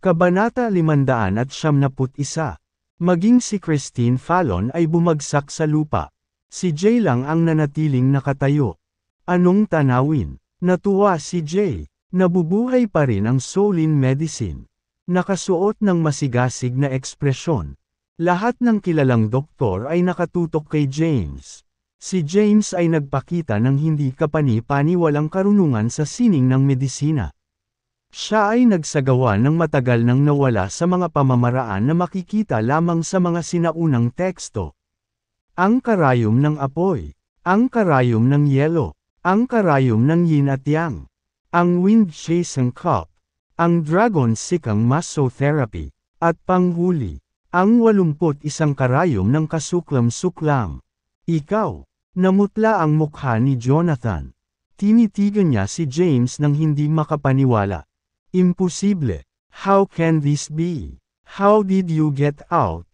Kabanata 571. Maging si Christine Fallon ay bumagsak sa lupa. Si Jay lang ang nanatiling nakatayo. Anong tanawin? Natuwa si Jay. Nabubuhay pa rin ang Soulin Medicine. Nakasuot ng masigasig na ekspresyon. Lahat ng kilalang doktor ay nakatutok kay James. Si James ay nagpakita ng hindi kapani-paniwalang karunungan sa sining ng medisina. Siya ay nagsagawa ng matagal nang nawala sa mga pamamaraan na makikita lamang sa mga sinaunang teksto. Ang karayom ng apoy, ang karayom ng yelo, ang karayom ng yin at yang, ang wind-chasing cup, ang dragon sikang masotherapy, at panghuli, ang 81 karayom ng kasuklam-suklam. Ikaw, namutla ang mukha ni Jonathan. Tinitigan niya si James nang hindi makapaniwala. Imposible. How can this be? How did you get out?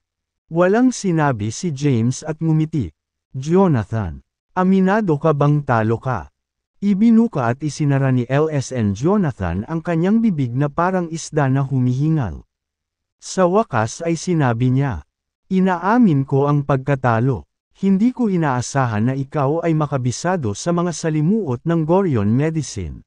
Walang sinabi si James at ngumiti. Jonathan, aminado ka bang talo ka? Ibinuka at isinara ni LSN Jonathan ang kanyang bibig na parang isda na humihingal. Sa wakas ay sinabi niya, inaamin ko ang pagkatalo. Hindi ko inaasahan na ikaw ay makabisado sa mga salimuot ng Gorion Medicine.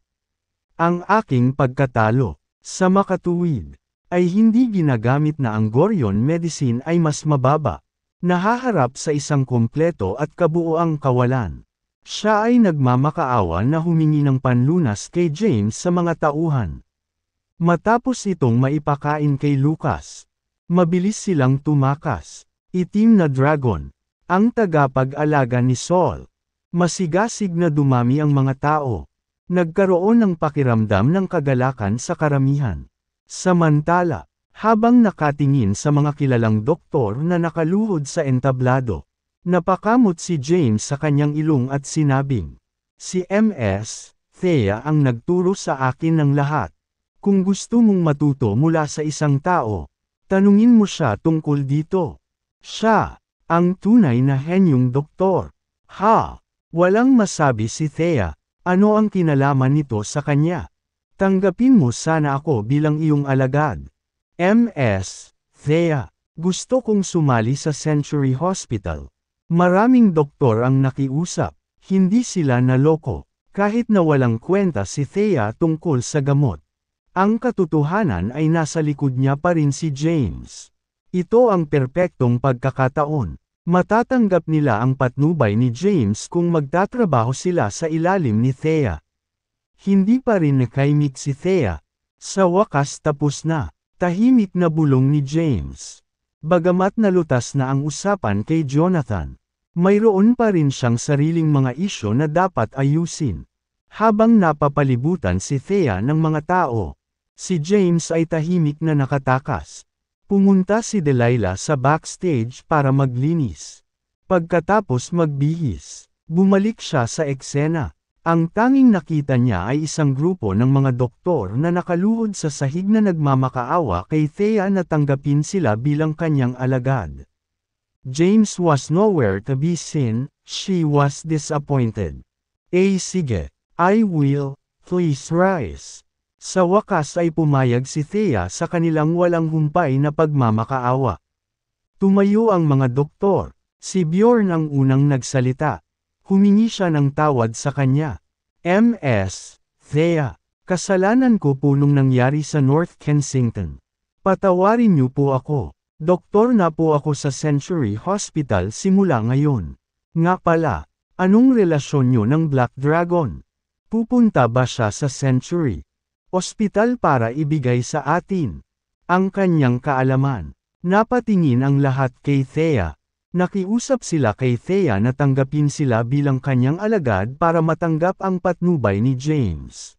Ang aking pagkatalo, sa makatuwid, ay hindi ginagamit na ang Gorion Medicine ay mas mababa. Nahaharap sa isang kompleto at kabuoang kawalan. Siya ay nagmamakaawa na humingi ng panlunas kay James sa mga tauhan. Matapos itong maipakain kay Lucas, mabilis silang tumakas. Itim na dragon, ang tagapag-alaga ni Saul. Masigasig na dumami ang mga tao. Nagkaroon ng pakiramdam ng kagalakan sa karamihan. Samantala, habang nakatingin sa mga kilalang doktor na nakaluhod sa entablado, napakamot si James sa kanyang ilong at sinabing, si MS. Thea ang nagturo sa akin ng lahat. Kung gusto mong matuto mula sa isang tao, tanungin mo siya tungkol dito. Siya, ang tunay na henyong doktor. Ha! Walang masabi si Thea. Ano ang kinalaman nito sa kanya? Tanggapin mo sana ako bilang iyong alagad. MS. Thea. Gusto kong sumali sa Century Hospital. Maraming doktor ang nakiusap. Hindi sila naloko. Kahit na walang kwenta si Thea tungkol sa gamot. Ang katotohanan ay nasa likod niya pa rin si James. Ito ang perpektong pagkakataon. Matatanggap nila ang patnubay ni James kung magtatrabaho sila sa ilalim ni Thea. Hindi pa rin nakaimik si Thea. Sa wakas tapos na. Tahimik na bulong ni James. Bagamat nalutas na ang usapan kay Jonathan, mayroon pa rin siyang sariling mga isyo na dapat ayusin. Habang napapalibutan si Thea ng mga tao, si James ay tahimik na nakatakas. Pumunta si Delilah sa backstage para maglinis. Pagkatapos magbihis, bumalik siya sa eksena. Ang tanging nakita niya ay isang grupo ng mga doktor na nakaluhod sa sahig na nagmamakaawa kay Thea na tanggapin sila bilang kanyang alagad. James was nowhere to be seen. She was disappointed. Sige, I will, please rise. Sa wakas ay pumayag si Thea sa kanilang walang humpay na pagmamakaawa. Tumayo ang mga doktor. Si Bjorn ang unang nagsalita. Humingi siya ng tawad sa kanya. MS. Thea. Kasalanan ko po nung nangyari sa North Kensington. Patawarin niyo po ako. Doktor na po ako sa Century Hospital simula ngayon. Nga pala, anong relasyon niyo ng Black Dragon? Pupunta ba siya sa Century Hospital para ibigay sa atin ang kanyang kaalaman? Napatingin ang lahat kay Thea. Nakiusap sila kay Thea na tanggapin sila bilang kanyang alagad para matanggap ang patnubay ni James.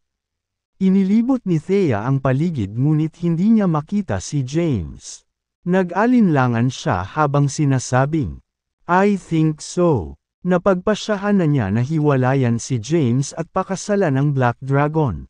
Inilibot ni Thea ang paligid ngunit hindi niya makita si James. Nag-alinlangan siya habang sinasabing, I think so. Napagpasyahan na niya na hiwalayan si James at pakasalan ng Black Dragon.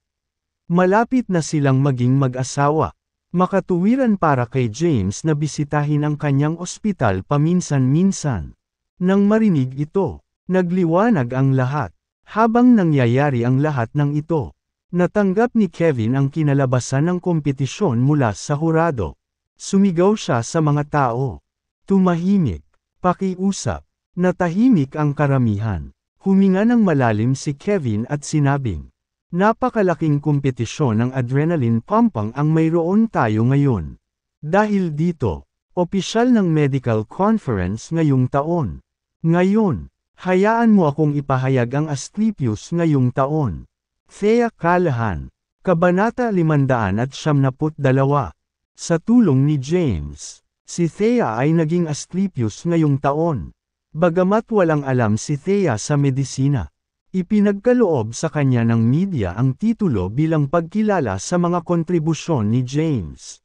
Malapit na silang maging mag-asawa. Makatuwiran para kay James na bisitahin ang kanyang ospital paminsan-minsan. Nang marinig ito, nagliwanag ang lahat. Habang nangyayari ang lahat ng ito, Natanggap ni Kevin ang kinalabasan ng kompetisyon mula sa hurado. Sumigaw siya sa mga tao. Tumahimik. Pakiusap. Natahimik ang karamihan. Huminga ng malalim si Kevin at sinabing, napakalaking kompetisyon ng adrenaline pumping ang mayroon tayo ngayon. Dahil dito, opisyal ng medical conference ngayong taon. Ngayon, hayaan mo akong ipahayag ang Asclepius ngayong taon. Thea Callahan, Kabanata 572. Sa tulong ni James, si Thea ay naging Asclepius ngayong taon. Bagamat walang alam si Thea sa medisina, ipinagkaloob sa kanya ng media ang titulo bilang pagkilala sa mga kontribusyon ni James.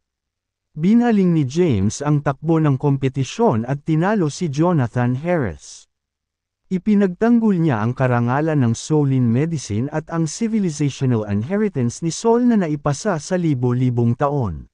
Binaling ni James ang takbo ng kompetisyon at tinalo si Jonathan Harris. Ipinagtanggol niya ang karangalan ng Solin Medicine at ang civilizational inheritance ni Sol na naipasa sa libo-libong taon.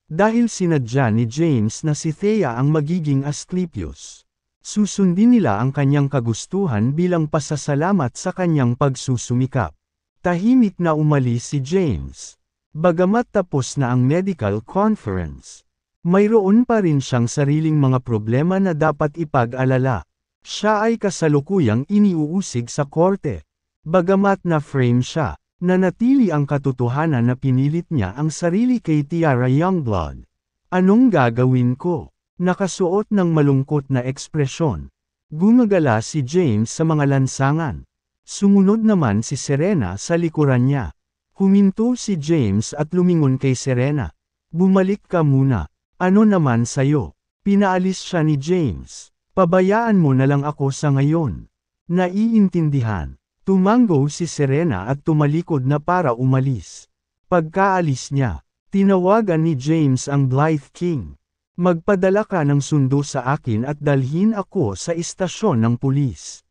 Dahil sinadya ni James na si Thea ang magiging Asclepius, susundin nila ang kanyang kagustuhan bilang pasasalamat sa kanyang pagsusumikap. Tahimik na umalis si James. Bagamat tapos na ang medical conference, mayroon pa rin siyang sariling mga problema na dapat ipag-alala. Siya ay kasalukuyang iniuusig sa korte. Bagamat na-frame siya, nanatili ang katotohanan na pinilit niya ang sarili kay Tiara Youngblood. Anong gagawin ko? Nakasuot ng malungkot na ekspresyon. Gumagala si James sa mga lansangan. Sumunod naman si Serena sa likuran niya. Huminto si James at lumingon kay Serena. Bumalik ka muna. Ano naman sayo? Pinaalis siya ni James. Pabayaan mo na lang ako sa ngayon. Naiintindihan. Tumango si Serena at tumalikod na para umalis. Pagkaalis niya, tinawagan ni James ang Blythe King. Magpadala ka ng sundo sa akin at dalhin ako sa istasyon ng pulis.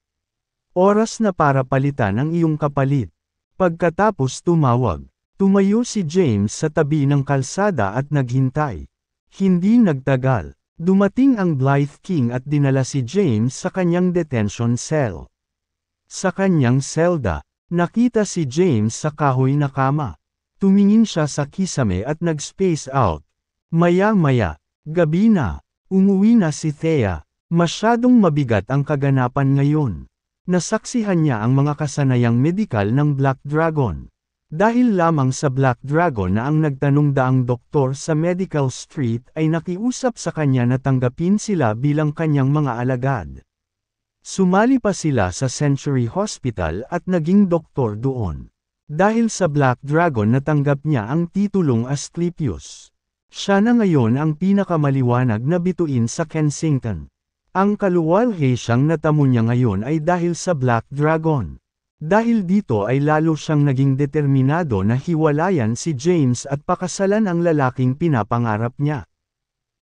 Oras na para palitan ang iyong kapalit. Pagkatapos tumawag, tumayo si James sa tabi ng kalsada at naghintay. Hindi nagtagal, dumating ang Blythe King at dinala si James sa kanyang detention cell. Sa kanyang selda, nakita si James sa kahoy na kama. Tumingin siya sa kisame at nag-space out. Maya-maya, gabi na, umuwi na si Thea. Masyadong mabigat ang kaganapan ngayon. Nasaksihan niya ang mga kasanayang medikal ng Black Dragon. Dahil lamang sa Black Dragon na ang nagtanong daang doktor sa Medical Street ay nakiusap sa kanya na tanggapin sila bilang kanyang mga alagad. Sumali pa sila sa Century Hospital at naging doktor doon. Dahil sa Black Dragon natanggap niya ang titulong Asclepius. Siya na ngayon ang pinakamaliwanag na bituin sa Kensington. Ang kaluwalhati siyang natamo niya ngayon ay dahil sa Black Dragon. Dahil dito ay lalo siyang naging determinado na hiwalayan si James at pakasalan ang lalaking pinapangarap niya.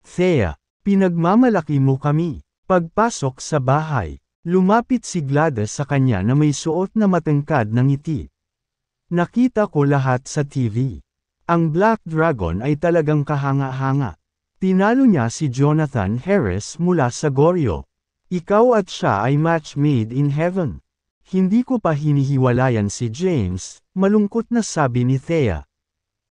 Thea, pinagmamalaki mo kami. Pagpasok sa bahay, lumapit si Gladys sa kanya na may suot na matangkad na ngiti. Nakita ko lahat sa TV. Ang Black Dragon ay talagang kahanga-hanga. Tinalo niya si Jonathan Harris mula sa Goryeo. Ikaw at siya ay match made in heaven. Hindi ko pa hinihiwalayan si James, malungkot na sabi ni Thea.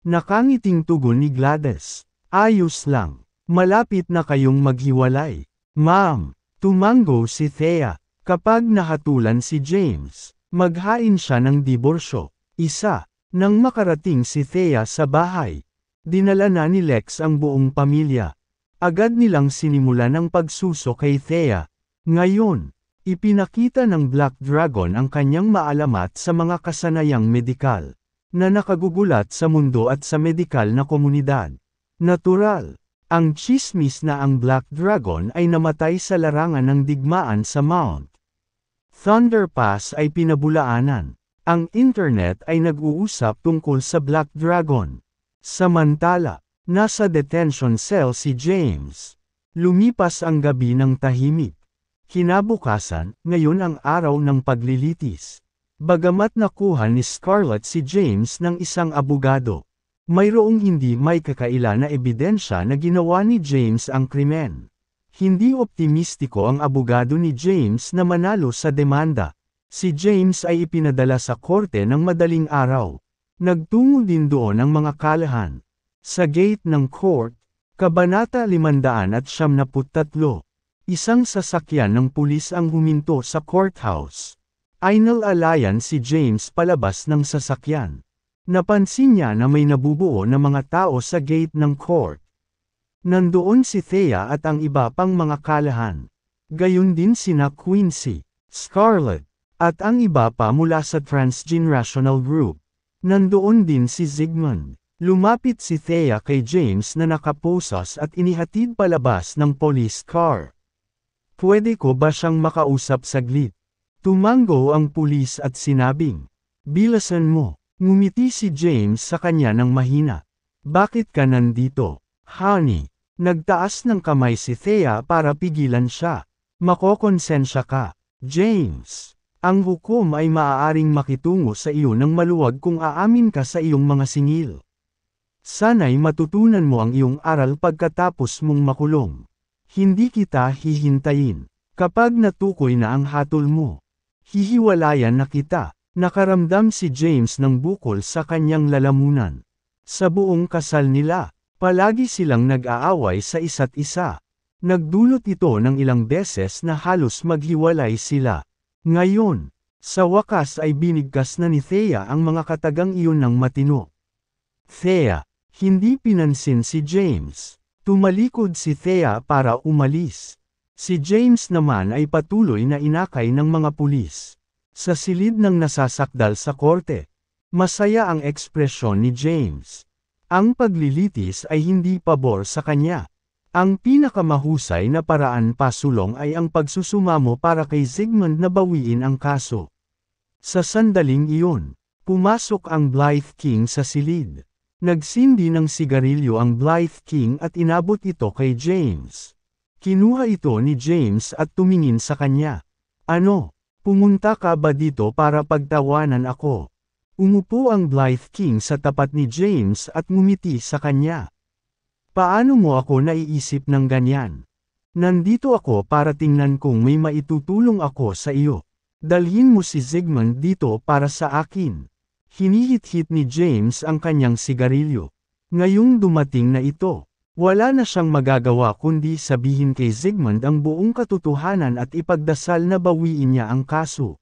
Nakangiting tugon ni Gladys. Ayos lang. Malapit na kayong maghiwalay. Ma'am, tumango si Thea. Kapag nahatulan si James, maghain siya ng diborsyo. Isa, nang makarating si Thea sa bahay. Dinala na ni Lex ang buong pamilya. Agad nilang sinimulan ang pagsuso kay Thea. Ngayon, ipinakita ng Black Dragon ang kanyang maalamat sa mga kasanayang medikal, na nakagugulat sa mundo at sa medikal na komunidad. Natural, ang tsismis na ang Black Dragon ay namatay sa larangan ng digmaan sa Mount Thunder Pass ay pinabulaanan. Ang internet ay nag-uusap tungkol sa Black Dragon. Samantala, nasa detention cell si James. Lumipas ang gabi ng tahimik. Kinabukasan, ngayon ang araw ng paglilitis. Bagamat nakuha ni Scarlett si James ng isang abogado, mayroong hindi may kakaila na ebidensya na ginawa ni James ang krimen. Hindi optimistiko ang abogado ni James na manalo sa demanda. Si James ay ipinadala sa korte ng madaling araw. Nagtungo din doon ang mga kalahan. Sa gate ng court, Kabanata 573, isang sasakyan ng pulis ang huminto sa courthouse. Inalalayan si James palabas ng sasakyan. Napansin niya na may nabubuo na mga tao sa gate ng court. Nandoon si Thea at ang iba pang mga kalahan. Gayon din sina Quincy, Scarlett, at ang iba pa mula sa transgenerational group. Nandoon din si Zygmunt. Lumapit si Thea kay James na nakaposas at inihatid palabas ng police car. Pwede ko ba siyang makausap saglit? Tumango ang pulis at sinabing, "Bilasan mo." Ngumiti si James sa kanya ng mahina. "Bakit ka nandito, honey?" Nagtaas ng kamay si Thea para pigilan siya. "Makokonsensya ka, James. Ang hukom ay maaaring makitungo sa iyo ng maluwag kung aamin ka sa iyong mga singil. Sana'y matutunan mo ang iyong aral pagkatapos mong makulong. Hindi kita hihintayin. Kapag natukoy na ang hatol mo, hihiwalayan na kita." Nakaramdam si James ng bukol sa kanyang lalamunan. Sa buong kasal nila, palagi silang nag-aaway sa isa't isa. Nagdulot ito ng ilang beses na halos maghiwalay sila. Ngayon, sa wakas ay binigkas na ni Thea ang mga katagang iyon ng matino. "Thea." Hindi pinansin si James. Tumalikod si Thea para umalis. Si James naman ay patuloy na inakay ng mga pulis. Sa silid ng nasasakdal sa korte, masaya ang ekspresyon ni James. Ang paglilitis ay hindi pabor sa kanya. Ang pinakamahusay na paraan pasulong ay ang pagsusumamo para kay Zygmunt na bawiin ang kaso. Sa sandaling iyon, pumasok ang Blythe King sa silid. Nagsindi ng sigarilyo ang Blythe King at inabot ito kay James. Kinuha ito ni James at tumingin sa kanya. "Ano? Pumunta ka ba dito para pagtawanan ako?" Umupo ang Blythe King sa tapat ni James at ngumiti sa kanya. "Paano mo ako naiisip ng ganyan? Nandito ako para tingnan kung may maitutulong ako sa iyo. Dalhin mo si Zygmunt dito para sa akin." Hinihit-hit ni James ang kanyang sigarilyo. Ngayong dumating na ito, wala na siyang magagawa kundi sabihin kay Zygmunt ang buong katotohanan at ipagdasal na bawiin niya ang kaso.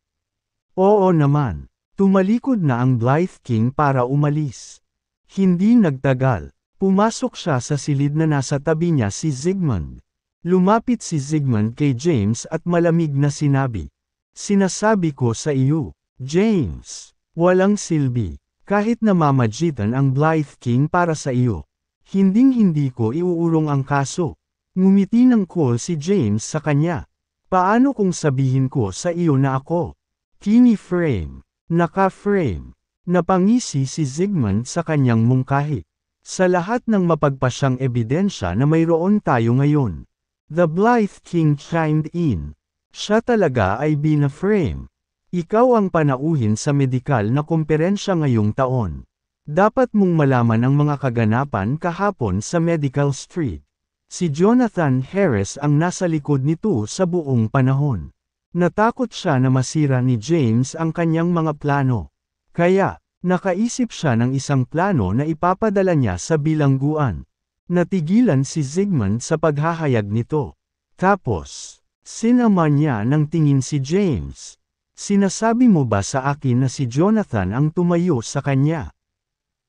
Oo naman, tumalikod na ang Blythe King para umalis. Hindi nagtagal, pumasok siya sa silid na nasa tabi niya si Zygmunt. Lumapit si Zygmunt kay James at malamig na sinabi, "Sinasabi ko sa iyo, James, walang silbi, kahit namamagitan ang Blythe King para sa iyo. Hinding-hindi ko iuurong ang kaso." Ngumiti ng cool si James sa kanya. "Paano kung sabihin ko sa iyo na ako? Kini-frame, naka-frame." Napangisi si Zygmunt sa kanyang mungkahi. "Sa lahat ng mapagpasyang ebidensya na mayroon tayo ngayon." The Blythe King chimed in. "Siya talaga ay bina-frame. Ikaw ang panauhin sa medikal na komperensya ngayong taon. Dapat mong malaman ang mga kaganapan kahapon sa Medical Street. Si Jonathan Harris ang nasa likod nito sa buong panahon. Natakot siya na masira ni James ang kanyang mga plano. Kaya, nakaisip siya ng isang plano na ipapadala niya sa bilangguan. Natigilan si Zygmunt sa paghahayag nito. Tapos, sinama niya ng tingin si James. "Sinasabi mo ba sa akin na si Jonathan ang tumayo sa kanya?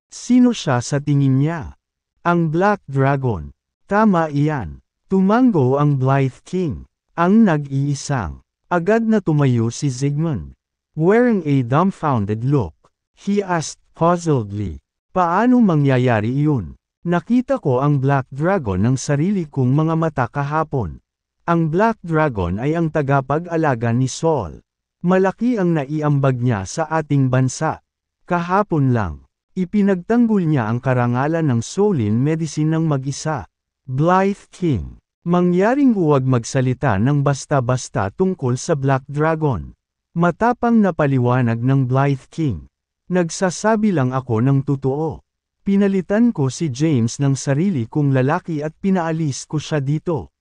Sino siya sa tingin niya?" "Ang Black Dragon." "Tama iyan." Tumango ang Blythe King. "Ang nag-iisang." Agad na tumayo si Zygmunt. Wearing a dumbfounded look, he asked puzzledly, "Paano mangyayari iyon? Nakita ko ang Black Dragon ng sarili kong mga mata kahapon." Ang Black Dragon ay ang tagapag-alaga ni Saul. Malaki ang naiambag niya sa ating bansa. Kahapon lang, ipinagtanggol niya ang karangalan ng Soulin Medicine ng mag-isa. Blythe King, mangyaring huwag magsalita ng basta-basta tungkol sa Black Dragon. Matapang na paliwanag ng Blythe King. "Nagsasabi lang ako ng totoo. Pinalitan ko si James ng sarili kong lalaki at pinaalis ko siya dito.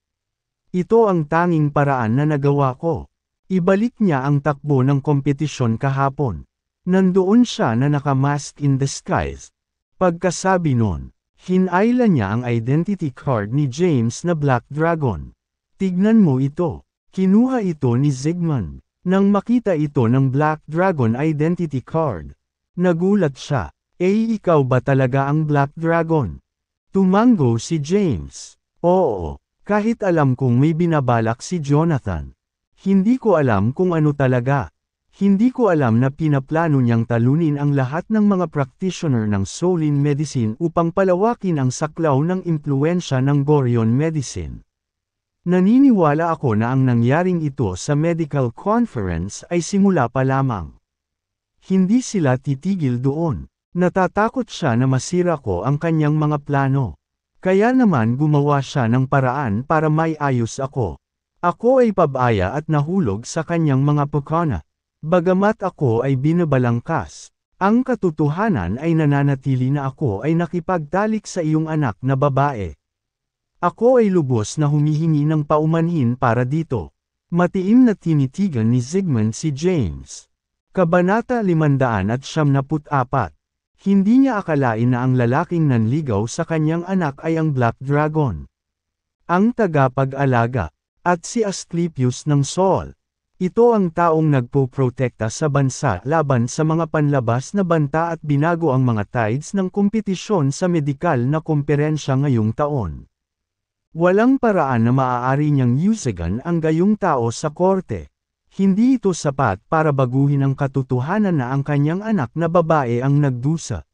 Ito ang tanging paraan na nagawa ko." Ibalik niya ang takbo ng kompetisyon kahapon. Nandoon siya na nakamask in disguise. Pagkasabi nun, hinayla niya ang identity card ni James na Black Dragon. Tignan mo ito. Kinuha ito ni Zygmunt. Nang makita ito ng Black Dragon identity card, nagulat siya. Ikaw ba talaga ang Black Dragon? Tumango si James. Oo, kahit alam kong may binabalak si Jonathan. Hindi ko alam kung ano talaga. Hindi ko alam na pinaplano niyang talunin ang lahat ng mga practitioner ng Solin Medicine upang palawakin ang saklaw ng impluensya ng Gorion Medicine. Naniniwala ako na ang nangyaring ito sa medical conference ay simula pa lamang. Hindi sila titigil doon. Natatakot siya na masira ko ang kanyang mga plano. Kaya naman gumawa siya ng paraan para maiayos ako. Ako ay pabaya at nahulog sa kanyang mga pukana. Bagamat ako ay binabalangkas, ang katotohanan ay nananatili na ako ay nakipagtalik sa iyong anak na babae. Ako ay lubos na humihingi ng paumanhin para dito. Matiim na tinitigan ni Zygmunt si James. Kabanata 574. Hindi niya akalain na ang lalaking nanligaw sa kanyang anak ay ang Black Dragon, ang tagapag-alaga, at si Asclepius ng Sol. Ito ang taong nagpoprotekta sa bansa laban sa mga panlabas na banta at binago ang mga tides ng kompetisyon sa medikal na komperensya ngayong taon. Walang paraan na maaari niyang yusagan ang gayong tao sa korte. Hindi ito sapat para baguhin ang katotohanan na ang kanyang anak na babae ang nagdusa.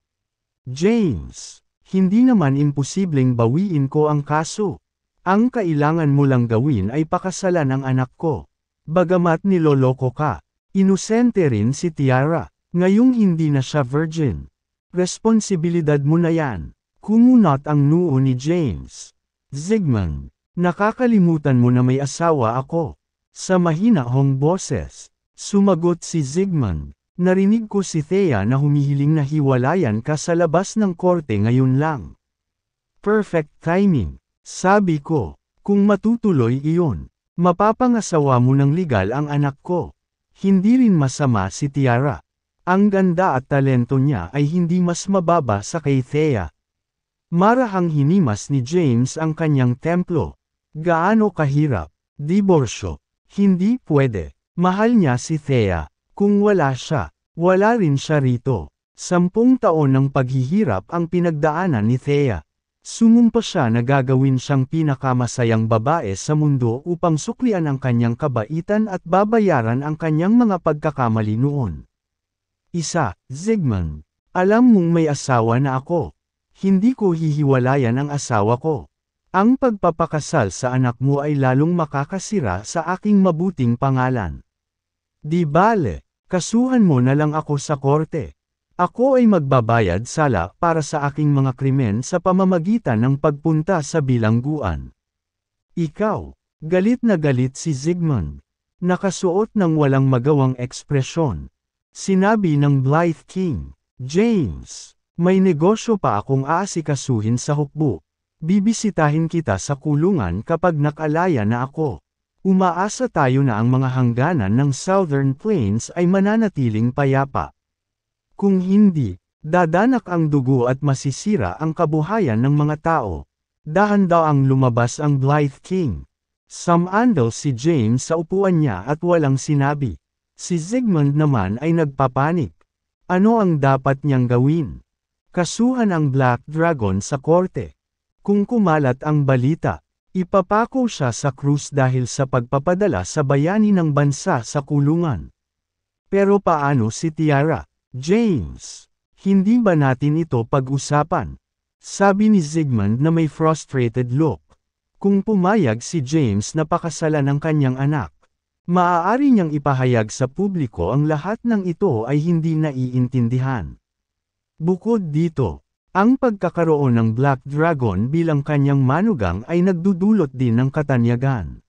James, hindi naman imposibleng bawiin ko ang kaso. Ang kailangan mo lang gawin ay pakasalan ang anak ko. Bagamat niloloko ka, inosente rin si Tiara. Ngayong hindi na siya virgin. Responsibilidad mo na yan. Kumunot ang noo ni James. Zygmunt, nakakalimutan mo na may asawa ako. Sa mahinahong boses, sumagot si Zygmunt. Narinig ko si Thea na humihiling na hiwalayan ka sa labas ng korte ngayon lang. Perfect timing, sabi ko. Kung matutuloy iyon, mapapangasawa mo ng legal ang anak ko. Hindi rin masama si Tiara. Ang ganda at talento niya ay hindi mas mababa sa kay Thea. Marahang hinimas ni James ang kanyang templo. Gaano kahirap? Diborsyo. Hindi pwede. Mahal niya si Thea. Kung wala siya, wala rin siya rito. 10 taon ng paghihirap ang pinagdaanan ni Thea. Sumumpa siya na gagawin siyang pinakamasayang babae sa mundo upang suklian ang kanyang kabaitan at babayaran ang kanyang mga pagkakamali noon. Zygmunt, alam mong may asawa na ako. Hindi ko hihiwalayan ang asawa ko. Ang pagpapakasal sa anak mo ay lalong makakasira sa aking mabuting pangalan. Di bale, kasuhan mo na lang ako sa korte. Ako ay magbabayad sala para sa aking mga krimen sa pamamagitan ng pagpunta sa bilangguan. Ikaw, galit na galit si Zygmunt. Nakasuot ng walang magawang ekspresyon. Sinabi ng Blythe King, James, may negosyo pa akong aasikasuhin sa hukbo. Bibisitahin kita sa kulungan kapag nakalaya na ako. Umaasa tayo na ang mga hangganan ng Southern Plains ay mananatiling payapa. Kung hindi, dadanak ang dugo at masisira ang kabuhayan ng mga tao. Dahan-daang lumabas ang Blythe King. Sumandal si James sa upuan niya at walang sinabi. Si Zygmunt naman ay nagpapanik. Ano ang dapat niyang gawin? Kasuhan ang Black Dragon sa korte. Kung kumalat ang balita, ipapako siya sa krus dahil sa pagpapadala sa bayani ng bansa sa kulungan. Pero paano si Tiara? James, hindi ba natin ito pag-usapan? Sabi ni Zygmunt na may frustrated look. Kung pumayag si James na pakasalan ang kanyang anak, maaari niyang ipahayag sa publiko ang lahat ng ito ay hindi naiintindihan. Bukod dito, ang pagkakaroon ng Black Dragon bilang kanyang manugang ay nagdudulot din ng katanyagan.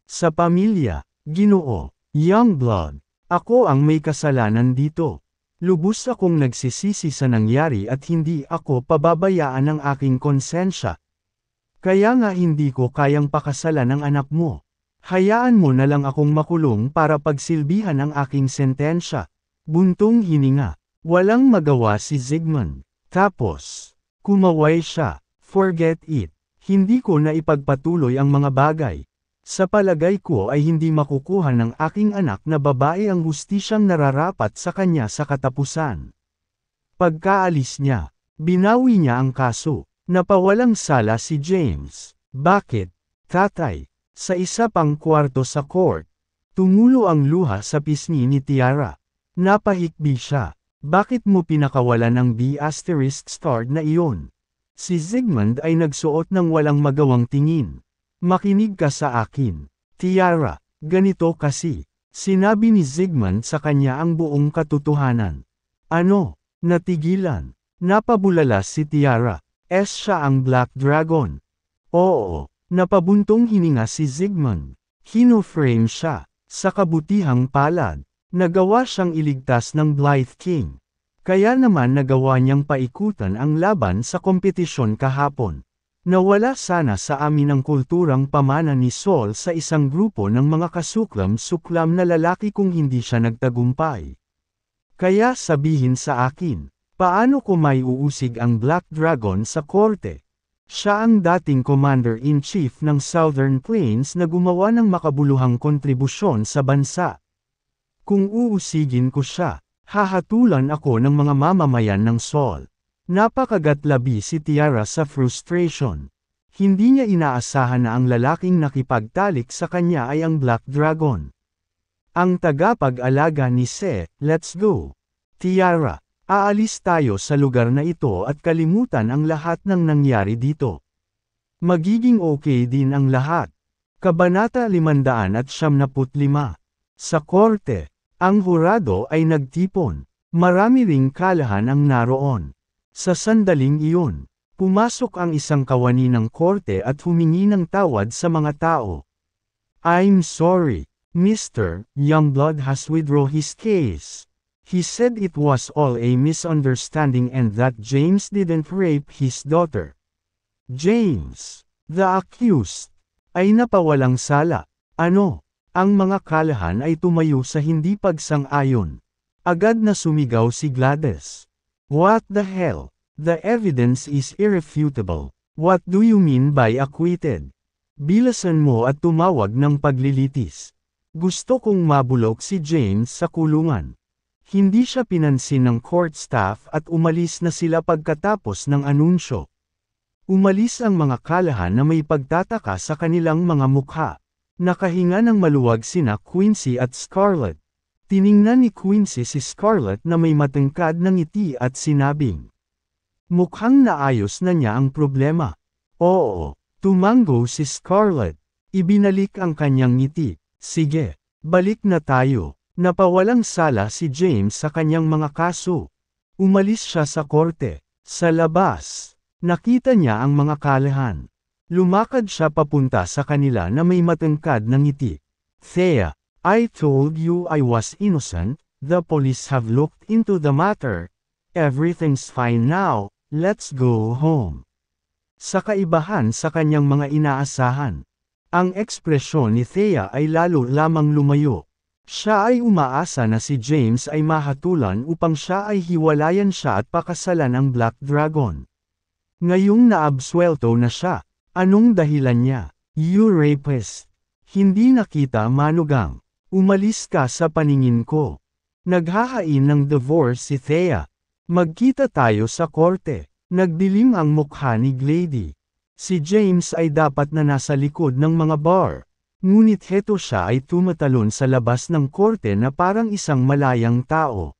Sa pamilya, Ginoo, Youngblood, ako ang may kasalanan dito. Lubos akong nagsisisi sa nangyari at hindi ako pababayaan ng aking konsensya. Kaya nga hindi ko kayang pakasalan ang anak mo. Hayaan mo na lang akong makulong para pagsilbihan ang aking sentensya. Buntong hininga. Walang magawa si Zygmunt. Tapos, kumaway siya. Forget it. Hindi ko na ipagpatuloy ang mga bagay. Sa palagay ko ay hindi makukuha ng aking anak na babae ang hustisyang nararapat sa kanya sa katapusan. Pagkaalis niya, binawi niya ang kaso. Napawalang sala si James. Bakit, tatay? Sa isa pang kwarto sa court, tumulo ang luha sa pisngi ni Tiara. Napahikbi siya. Bakit mo pinakawalan ang B** na iyon? Si Zygmunt ay nagsuot ng walang magawang tingin. Makinig ka sa akin. Tiara, ganito kasi. Sinabi ni Zygmunt sa kanya ang buong katotohanan. Ano? Natigilan. Napabulala si Tiara. Siya ang Black Dragon. Oo. Napabuntong hininga si Zygmunt. Kino-frame siya. Sa kabutihang palad, nagawa siyang iligtas ng Blythe King. Kaya naman nagawa niyang paikutan ang laban sa kompetisyon kahapon. Nawala sana sa amin ang kulturang pamana ni Saul sa isang grupo ng mga kasuklam-suklam na lalaki kung hindi siya nagtagumpay. Kaya sabihin sa akin, paano ko may uusig ang Black Dragon sa korte? Siya ang dating Commander-in-Chief ng Southern Plains na gumawa ng makabuluhang kontribusyon sa bansa. Kung uusigin ko siya, hahatulan ako ng mga mamamayan ng Saul. Napakagatlabi si Tiara sa frustration. Hindi niya inaasahan na ang lalaking nakipagtalik sa kanya ay ang Black Dragon. Ang tagapag-alaga ni Se, let's go. Tiara, aalis tayo sa lugar na ito at kalimutan ang lahat ng nangyari dito. Magiging okay din ang lahat. Kabanata 575. Sa korte, ang hurado ay nagtipon. Marami ring kalahan ang naroon. Sa sandaling iyon, pumasok ang isang kawani ng korte at humingi ng tawad sa mga tao. I'm sorry, Mr. Youngblood has withdrawn his case. He said it was all a misunderstanding and that James didn't rape his daughter. James, the accused, ay napawalang sala. Ano? Ang mga kalahan ay tumayo sa hindi pagsang-ayon. Agad na sumigaw si Gladys. What the hell? The evidence is irrefutable. What do you mean by acquitted? Bilasan mo at tumawag ng paglilitis. Gusto kong mabulok si James sa kulungan. Hindi siya pinansin ng court staff at umalis na sila pagkatapos ng anunsyo. Umalis ang mga kalahan na may pagtataka sa kanilang mga mukha. Nakahinga ng maluwag sina Quincy at Scarlett. Tiningnan ni Quincy si Scarlett na may matangkad na ngiti at sinabing, mukhang naayos na niya ang problema. Oo, tumango si Scarlett. Ibinalik ang kanyang ngiti. Sige, balik na tayo. Napawalang sala si James sa kanyang mga kaso. Umalis siya sa korte. Sa labas, nakita niya ang mga kalahan. Lumakad siya papunta sa kanila na may matangkad na ngiti. Thea, I told you I was innocent, the police have looked into the matter. Everything's fine now, let's go home. Sa kaibahan sa kanyang mga inaasahan, ang ekspresyon ni Thea ay lalo lamang lumayo. Siya ay umaasa na si James ay mahatulan upang siya ay hiwalayan siya at pakasalan ang Black Dragon. Ngayong naabsuelto na siya, anong dahilan niya? You rapist. Hindi nakita manugang. Umalis ka sa paningin ko. Naghahain ng divorce si Thea. Magkita tayo sa korte. Nagdilim ang mukha ni Glady. Si James ay dapat na nasa likod ng mga bar. Ngunit heto siya ay tumatalon sa labas ng korte na parang isang malayang tao.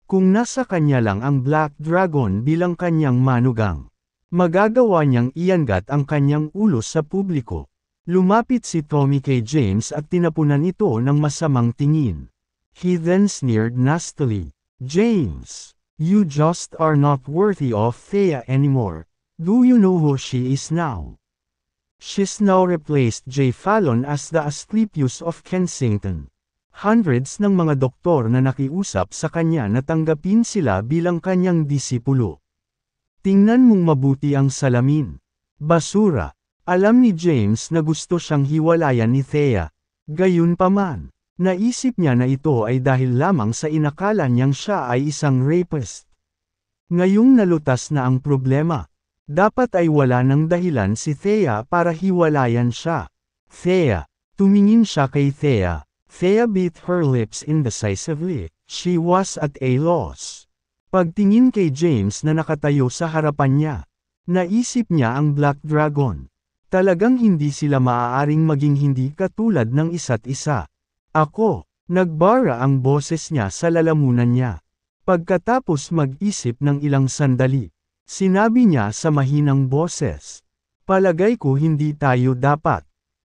Kung nasa kanya lang ang Black Dragon bilang kanyang manugang, magagawa niyang iangat ang kanyang ulo sa publiko. Lumapit si Tommy kay James at tinapunan ito ng masamang tingin. He then sneered nastily. James, you just are not worthy of Thea anymore. Do you know who she is now? She's now replaced Jay Fallon as the Asclepius of Kensington. Hundreds ng mga doktor na nakiusap sa kanya na tanggapin sila bilang kanyang disipulo. Tingnan mong mabuti ang salamin. Basura. Alam ni James na gusto siyang hiwalayan ni Thea. Gayunpaman, Naisip niya na ito ay dahil lamang sa inakala niyang siya ay isang rapist. Ngayong nalutas na ang problema, dapat ay wala ng dahilan si Thea para hiwalayan siya. Thea. Tumingin siya kay Thea. Thea bit her lips indecisively. She was at a loss. Pagtingin kay James na nakatayo sa harapan niya, naisip niya ang Black Dragon. Talagang hindi sila maaaring maging hindi katulad ng isa't isa. Ako, nagbara ang boses niya sa lalamunan niya. Pagkatapos mag-isip ng ilang sandali, sinabi niya sa mahinang boses, palagay ko hindi tayo dapat.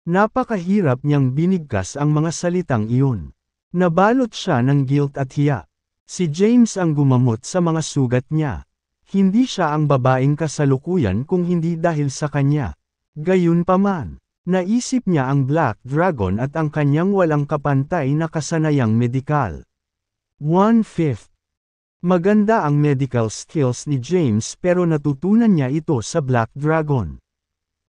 Napakahirap niyang binigkas ang mga salitang iyon. Nabalot siya ng guilt at hiya. Si James ang gumamot sa mga sugat niya. Hindi siya ang babaeng kasalukuyan kung hindi dahil sa kanya. Gayunpaman, naisip niya ang Black Dragon at ang kanyang walang kapantay na kasanayang medikal. 1/5. Maganda ang medical skills ni James pero natutunan niya ito sa Black Dragon.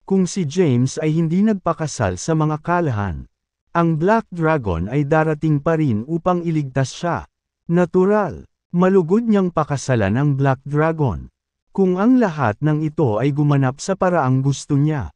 Kung si James ay hindi nagpakasal sa mga kalahan, ang Black Dragon ay darating pa rin upang iligtas siya. Natural, malugod niyang pakasalan ang Black Dragon. Kung ang lahat ng ito ay gumanap sa paraang gusto niya,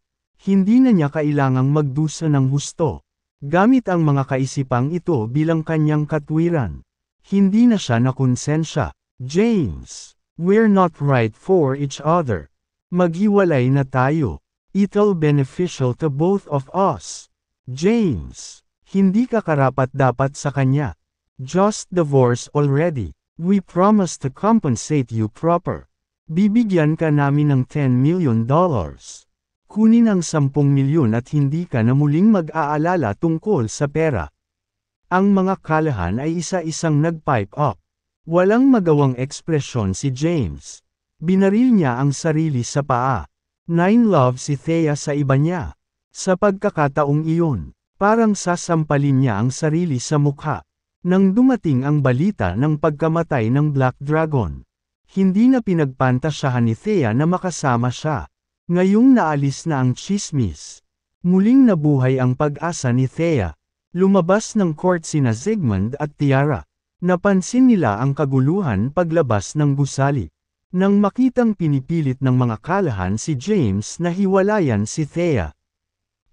hindi na niya kailangang magdusa ng husto. Gamit ang mga kaisipang ito bilang kanyang katwiran. Hindi na siya nakonsensya. James, we're not right for each other. Maghiwalay na tayo. It'll beneficial to both of us. James, hindi ka karapat-dapat sa kanya. Just divorce already. We promise to compensate you proper. Bibigyan ka namin ng $10 million. Kunin ang 10 milyon at hindi ka na muling mag-aalala tungkol sa pera. Ang mga kalahan ay isa-isang nag-pipe up. Walang magawang ekspresyon si James. Binaril niya ang sarili sa paa. 9 love si Thea sa iba niya. Sa pagkakataong iyon, parang sasampalin niya ang sarili sa mukha. Nang dumating ang balita ng pagkamatay ng Black Dragon, hindi na pinagpantasyahan ni Thea na makasama siya. Ngayong naalis na ang tsismis, muling nabuhay ang pag-asa ni Thea. Lumabas ng court sina Zigmund at Tiara. Napansin nila ang kaguluhan paglabas ng gusali. Nang makitang pinipilit ng mga kalahan si James na hiwalayan si Thea,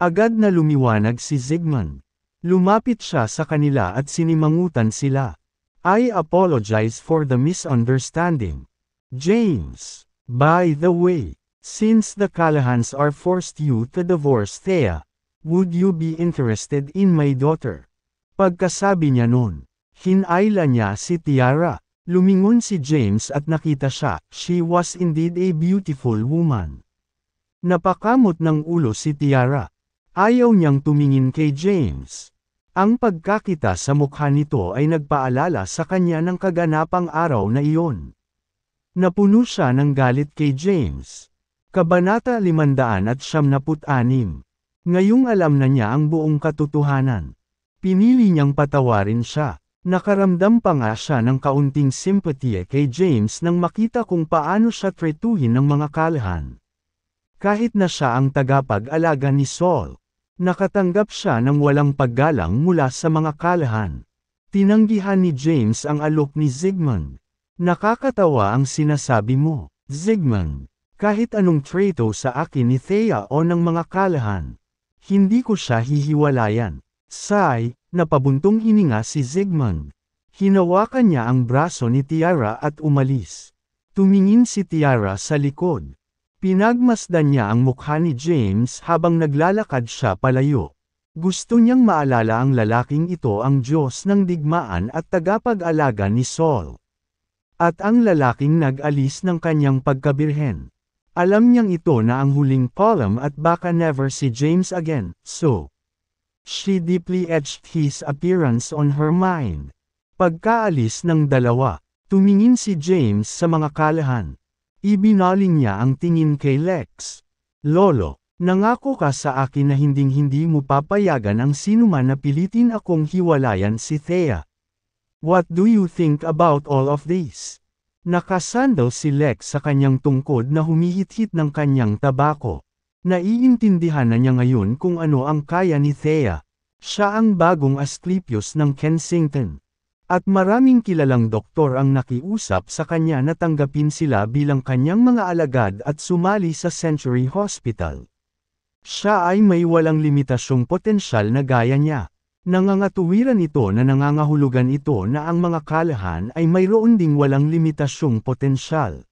agad na lumiwanag si Zigmund. Lumapit siya sa kanila at sinimangutan sila. I apologize for the misunderstanding. James, by the way, since the Calahans are forced you to divorce Thea, would you be interested in my daughter? Pagkasabi niya nun, hinayla niya si Tiara. Lumingon si James at nakita siya. She was indeed a beautiful woman. Napakamot ng ulo si Tiara. Ayaw niyang tumingin kay James. Ang pagkakita sa mukha nito ay nagpaalala sa kanya ng kaganapang araw na iyon. Napuno siya ng galit kay James. Kabanata 576. Ngayong alam na niya ang buong katotohanan. Pinili niyang patawarin siya. Nakaramdam pa nga siya ng kaunting simpatiya kay James nang makita kung paano siya tretuhin ng mga kalahan. Kahit na siya ang tagapag-alaga ni Saul, nakatanggap siya ng walang paggalang mula sa mga kalahan. Tinanggihan ni James ang alok ni Zigmund. Nakakatawa ang sinasabi mo, Zigmund. Kahit anong treto sa akin ni Thea o ng mga kalahan, hindi ko siya hihiwalayan. Sigh, napabuntong hininga si Zigmund. Hinawakan niya ang braso ni Tiara at umalis. Tumingin si Tiara sa likod. Pinagmasdan niya ang mukha ni James habang naglalakad siya palayo. Gusto niyang maalala ang lalaking ito ang Diyos ng digmaan at tagapag-alaga ni Saul. At ang lalaking nag-alis ng kanyang pagkabirhen. Alam niyang ito na ang huling column at baka never si James again, so she deeply etched his appearance on her mind. Pagkaalis ng dalawa, tumingin si James sa mga kalahan. Ibinaling niya ang tingin kay Lex. Lolo, nangako ka sa akin na hinding-hindi mo papayagan ang sinuman na pilitin akong hiwalayan si Thea. What do you think about all of this? Nakasandal si Lex sa kanyang tungkod na humihit-hit ng kanyang tabako. Naiintindihan na niya ngayon kung ano ang kaya ni Thea. Siya ang bagong Asclepius ng Kensington. At maraming kilalang doktor ang nakiusap sa kanya na tanggapin sila bilang kanyang mga alagad at sumali sa Century Hospital. Siya ay may walang limitasyong potensyal na gaya niya. Nangangatuwiran ito na nangangahulugan ito na ang mga kalahan ay mayroon ding walang limitasyong potensyal.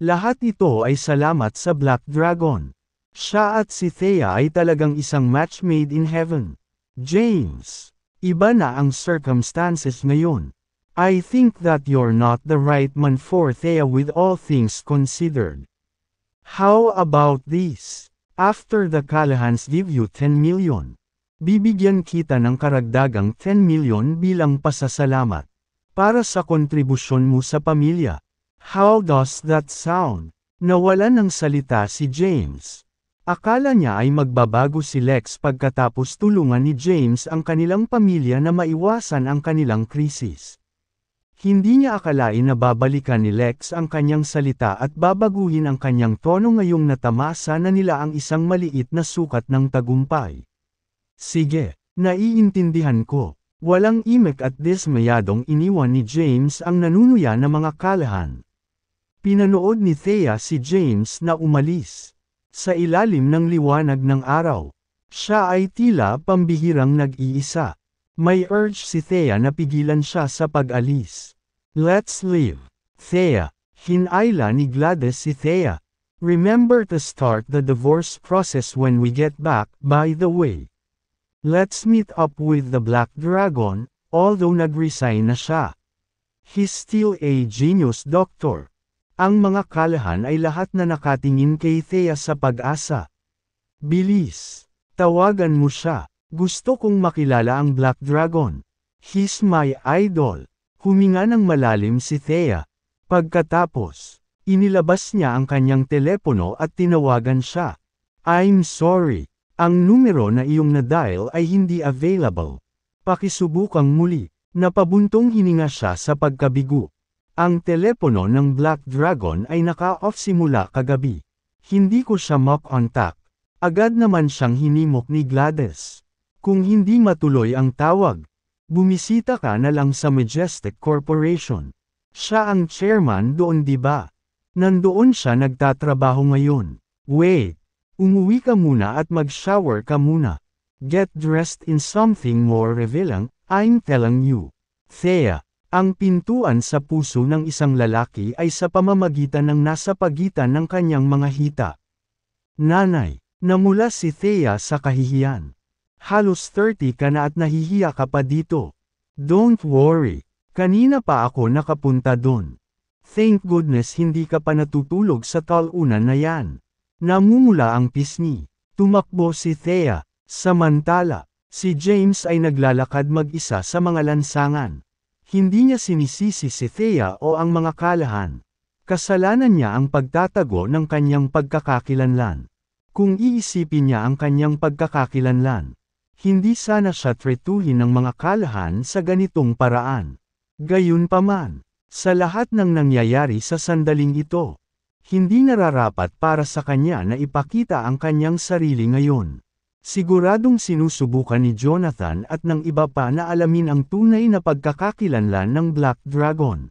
Lahat ito ay salamat sa Black Dragon. Siya at si Thea ay talagang isang match made in heaven. James. Iba na ang circumstances ngayon. I think that you're not the right man for Thea with all things considered. How about this? After the Calahans give you 10 million. Bibigyan kita ng karagdagang 10 million bilang pasasalamat. Para sa kontribusyon mo sa pamilya. How does that sound? Nawalan ng salita si James. Akala niya ay magbabago si Lex pagkatapos tulungan ni James ang kanilang pamilya na maiwasan ang kanilang krisis. Hindi niya akalain na babalikan ni Lex ang kanyang salita at babaguhin ang kanyang tono ngayong natamasa na nila ang isang maliit na sukat ng tagumpay. Sige, naiintindihan ko. Walang imik at dismayadong iniwan ni James ang nanunuya na mga kalahan. Pinanood ni Thea si James na umalis. Sa ilalim ng liwanag ng araw, siya ay tila pambihirang nag-iisa. May urge si Thea na pigilan siya sa pag-alis. Let's leave. Thea, hinayla ni Gladys si Thea. Remember to start the divorce process when we get back, by the way. Let's meet up with the Black Dragon, although nag-resign na siya. He's still a genius doctor. Ang mga kalahan ay lahat na nakatingin kay Thea sa pag-asa. Bilis! Tawagan mo siya. Gusto kong makilala ang Black Dragon. He's my idol. Huminga ng malalim si Thea. Pagkatapos, inilabas niya ang kanyang telepono at tinawagan siya. I'm sorry. Ang numero na iyong na-dial ay hindi available. Pakisubukang muli. Napabuntong hininga siya sa pagkabigo. Ang telepono ng Black Dragon ay naka-off simula kagabi. Hindi ko siya ma-contact. Agad naman siyang hinimok ni Gladys. Kung hindi matuloy ang tawag, bumisita ka na lang sa Majestic Corporation. Siya ang chairman doon, di ba? Nandoon siya nagtatrabaho ngayon. Wait, umuwi ka muna at mag-shower ka muna. Get dressed in something more revealing, I'm telling you. Thea. Ang pintuan sa puso ng isang lalaki ay sa pamamagitan ng nasa pagitan ng kanyang mga hita. Nanay, namula si Thea sa kahihiyan. Halos 30 ka na at nahihiya ka pa dito. Don't worry, kanina pa ako nakapunta doon. Thank goodness hindi ka pa natutulog sa talunan na yan. Namumula ang pisngi. Tumakbo si Thea. Samantala, si James ay naglalakad mag-isa sa mga lansangan. Hindi niya sinisisi si Thea o ang mga kalahan. Kasalanan niya ang pagtatago ng kanyang pagkakakilanlan. Kung iisipin niya ang kanyang pagkakakilanlan, hindi sana siya tretuhin ng mga kalahan sa ganitong paraan. Gayunpaman, sa lahat ng nangyayari sa sandaling ito, hindi nararapat para sa kanya na ipakita ang kanyang sarili ngayon. Siguradong sinusubukan ni Jonathan at ng iba pa na alamin ang tunay na pagkakakilanlan ng Black Dragon.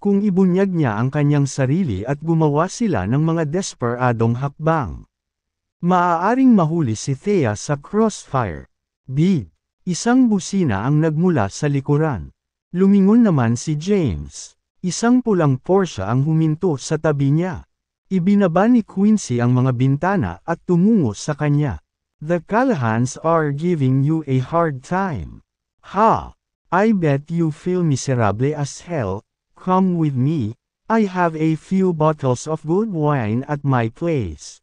Kung ibunyag niya ang kanyang sarili at gumawa sila ng mga desperadong hakbang, maaaring mahuli si Thea sa crossfire. Beep! Isang busina ang nagmula sa likuran. Lumingon naman si James. Isang pulang Porsche ang huminto sa tabi niya. Ibinaba ni Quincy ang mga bintana at tumungo sa kanya. The Calahans are giving you a hard time. Ha! I bet you feel miserable as hell. Come with me, I have a few bottles of good wine at my place.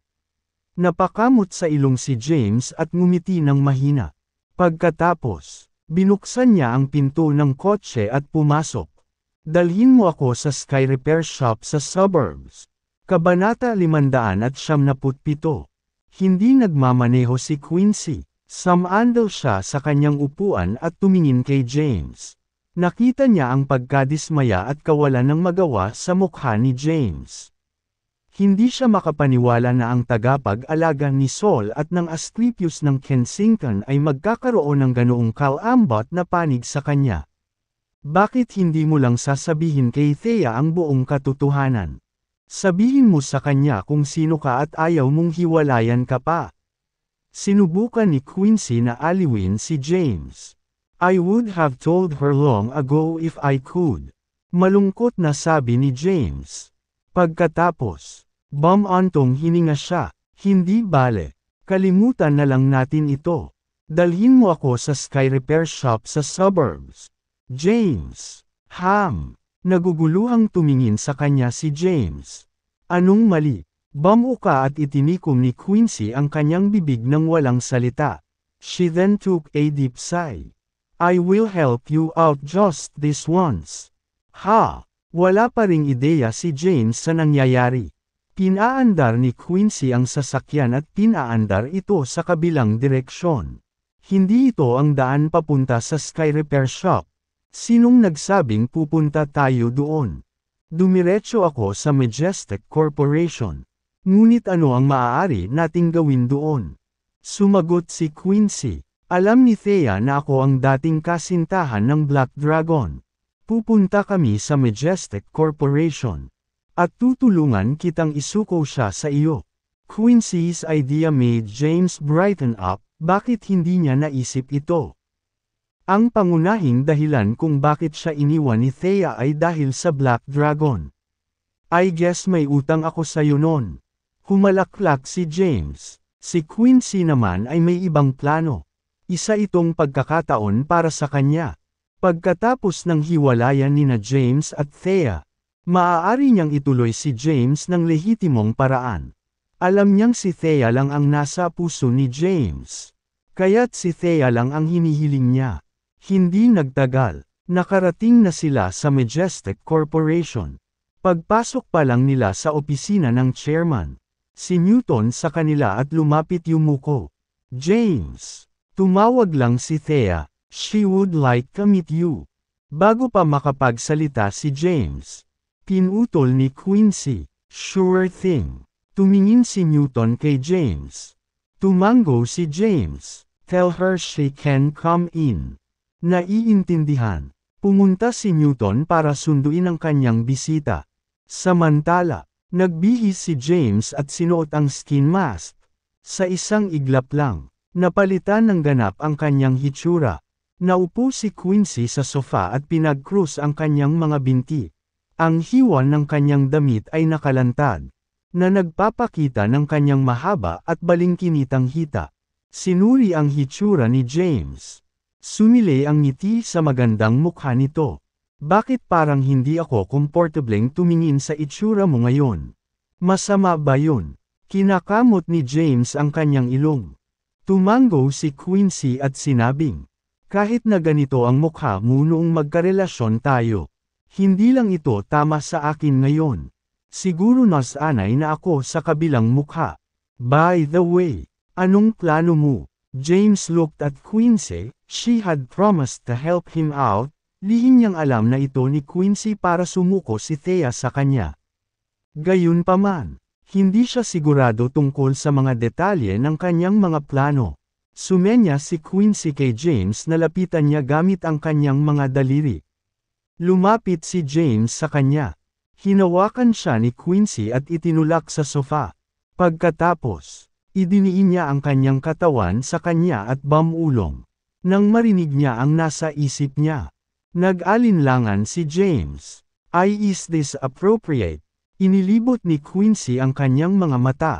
Napakamot sa ilong si James at ngumiti ng mahina. Pagkatapos, binuksan niya ang pinto ng kotse at pumasok. Dalhin mo ako sa Sky Repair Shop sa suburbs. Kabanata 577. Hindi nagmamaneho si Quincy. Sumandal siya sa kanyang upuan at tumingin kay James. Nakita niya ang pagkadismaya at kawalan ng magawa sa mukha ni James. Hindi siya makapaniwala na ang tagapag-alaga ni Saul at ng Asclepius ng Kensington ay magkakaroon ng ganoong kalambot na panig sa kanya. Bakit hindi mo lang sasabihin kay Thea ang buong katotohanan? Sabihin mo sa kanya kung sino ka at ayaw mong hiwalayan ka pa. Sinubukan ni Quincy na aliwin si James. I would have told her long ago if I could. Malungkot na sabi ni James. Pagkatapos, bumantong hininga siya, hindi bale. Kalimutan na lang natin ito. Dalhin mo ako sa sky repair shop sa suburbs. James. Naguguluhang tumingin sa kanya si James. Anong mali? Bumuka at itinikom ni Quincy ang kanyang bibig nang walang salita. She then took a deep sigh. I will help you out just this once. Wala pa ring ideya si James sa nangyayari. Pinaandar ni Quincy ang sasakyan at pinaandar ito sa kabilang direksyon. Hindi ito ang daan papunta sa sky repair shop. Sinong nagsabing pupunta tayo doon? Dumiretso ako sa Majestic Corporation. Ngunit ano ang maaari nating gawin doon? Sumagot si Quincy. Alam ni Thea na ako ang dating kasintahan ng Black Dragon. Pupunta kami sa Majestic Corporation. At tutulungan kitang isuko siya sa iyo. Quincy's idea made James brighten up, bakit hindi niya naisip ito? Ang pangunahing dahilan kung bakit siya iniwan ni Thea ay dahil sa Black Dragon. I guess may utang ako sa iyo noon. Humalaklak si James. Si Quincy naman ay may ibang plano. Isa itong pagkakataon para sa kanya. Pagkatapos ng hiwalayan nina James at Thea, maaari niyang ituloy si James ng lehitimong paraan. Alam niyang si Thea lang ang nasa puso ni James. Kaya't si Thea lang ang hinihiling niya. Hindi nagtagal, nakarating na sila sa Majestic Corporation. Pagpasok pa lang nila sa opisina ng chairman, si Newton sa kanila at lumapit yumuko. James, tumawag lang si Thea. She would like to meet you. Bago pa makapagsalita si James, pinutol ni Quincy. Sure thing. Tumingin si Newton kay James. Tumango si James. Tell her she can come in. Naiintindihan. Pumunta si Newton para sunduin ang kanyang bisita. Samantala, nagbihis si James at sinuot ang skin mask. Sa isang iglap lang, napalitan ng ganap ang kanyang hitsura. Naupo si Quincy sa sofa at pinag-cross ang kanyang mga binti. Ang hiwan ng kanyang damit ay nakalantad, na nagpapakita ng kanyang mahaba at balingkinitang hita. Sinuri ang hitsura ni James. Sumili ang ngiti sa magandang mukha nito. Bakit parang hindi ako komportableng tumingin sa itsura mo ngayon? Masama ba yun? Kinakamot ni James ang kanyang ilong. Tumango si Quincy at sinabing, kahit na ganito ang mukha mo noong magkarelasyon tayo, hindi lang ito tama sa akin ngayon. Siguro nasanay na ako sa kabilang mukha. By the way, anong plano mo? James looked at Quincy. She had promised to help him out. Lihim niyang alam na ito ni Quincy para sumuko si Thea sa kanya. Gayunpaman, hindi siya sigurado tungkol sa mga detalye ng kanyang mga plano. Sumenya si Quincy kay James na lapitan niya gamit ang kanyang mga daliri. Lumapit si James sa kanya. Hinawakan siya ni Quincy at itinulak sa sofa. Pagkatapos, idiniin niya ang kanyang katawan sa kanya at bumulong. Nang marinig niya ang nasa isip niya, nag-alinlangan si James. Is this appropriate? Inilibot ni Quincy ang kanyang mga mata.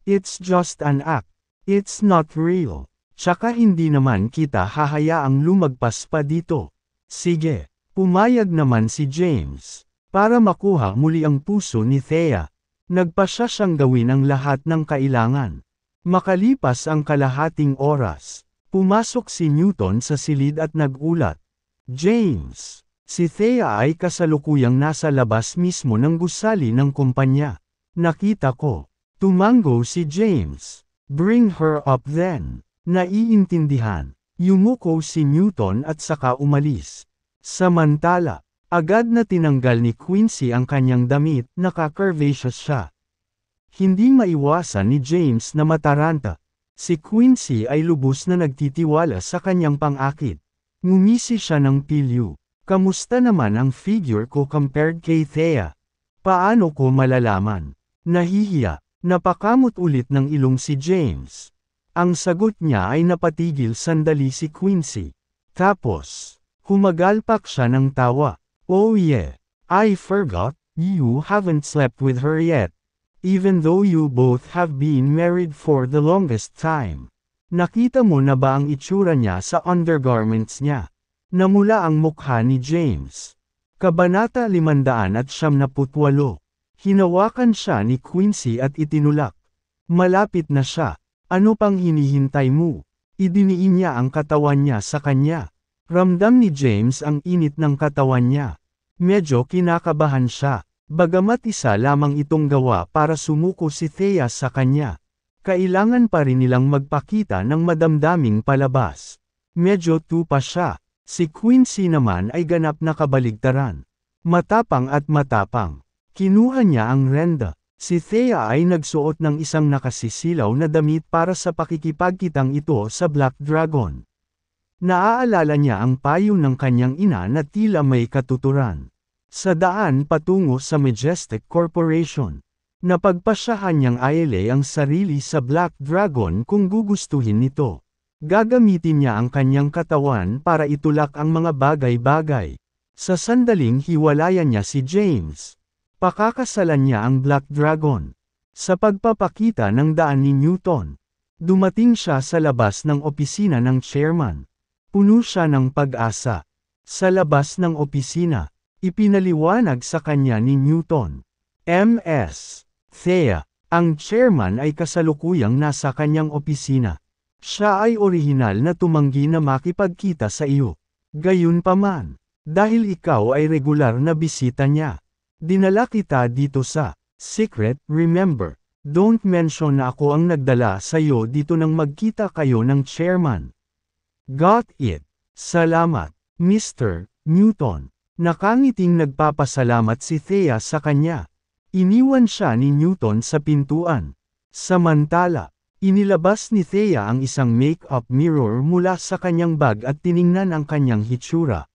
It's just an act. It's not real. Tsaka hindi naman kita hahayaang lumagpas pa dito. Sige, pumayag naman si James. Para makuha muli ang puso ni Thea, nagpasya siyang gawin ang lahat ng kailangan. Makalipas ang kalahating oras, pumasok si Newton sa silid at nagulat. James, si Thea ay kasalukuyang nasa labas mismo ng gusali ng kumpanya. Nakita ko. Tumango si James. Bring her up then. Naiintindihan. Yumuko si Newton at saka umalis. Samantala, agad na tinanggal ni Quincy ang kanyang damit, naka-curvaceous siya. Hindi maiwasan ni James na mataranta. Si Quincy ay lubos na nagtitiwala sa kanyang pang-akit. Ngumisi siya ng pilyo. Kamusta naman ang figure ko compared kay Thea? Paano ko malalaman? Nahihiya. Napakamot ulit ng ilong si James. Ang sagot niya ay napatigil sandali si Quincy. Tapos, humagalpak siya ng tawa. Oh yeah, I forgot, you haven't slept with her yet. Even though you both have been married for the longest time. Nakita mo na ba ang itsura niya sa undergarments niya? Namula ang mukha ni James. Kabanata 578. Hinawakan siya ni Quincy at itinulak. Malapit na siya. Ano pang hinihintay mo? Idiniin niya ang katawan niya sa kanya. Ramdam ni James ang init ng katawan niya. Medyo kinakabahan siya. Bagamat isa lamang itong gawa para sumuko si Thea sa kanya. Kailangan pa rin nilang magpakita ng madamdaming palabas. Medyo tupa siya. Si Quincy naman ay ganap na kabaligtaran. Matapang at matapang. Kinuha niya ang renda. Si Thea ay nagsuot ng isang nakasisilaw na damit para sa pakikipagkitang ito sa Black Dragon. Naaalala niya ang payo ng kanyang ina na tila may katuturan. Sa daan patungo sa Majestic Corporation. Napagpasyahan niyang ialay ang sarili sa Black Dragon kung gugustuhin nito. Gagamitin niya ang kanyang katawan para itulak ang mga bagay-bagay. Sa sandaling hiwalayan niya si James. Pakakasalan niya ang Black Dragon. Sa pagpapakita ng daan ni Newton. Dumating siya sa labas ng opisina ng chairman. Puno siya ng pag-asa. Sa labas ng opisina, ipinaliwanag sa kanya ni Newton. Ms. Thea, ang chairman ay kasalukuyang nasa kanyang opisina. Siya ay orihinal na tumanggi na makipagkita sa iyo. Gayunpaman, dahil ikaw ay regular na bisita niya. Dinala kita dito sa secret, remember, don't mention na ako ang nagdala sa iyo dito nang magkita kayo ng chairman. Got it. Salamat, Mr. Newton. Nakangiting nagpapasalamat si Thea sa kanya. Iniwan siya ni Newton sa pintuan. Samantala, inilabas ni Thea ang isang make-up mirror mula sa kanyang bag at tiningnan ang kanyang hitsura.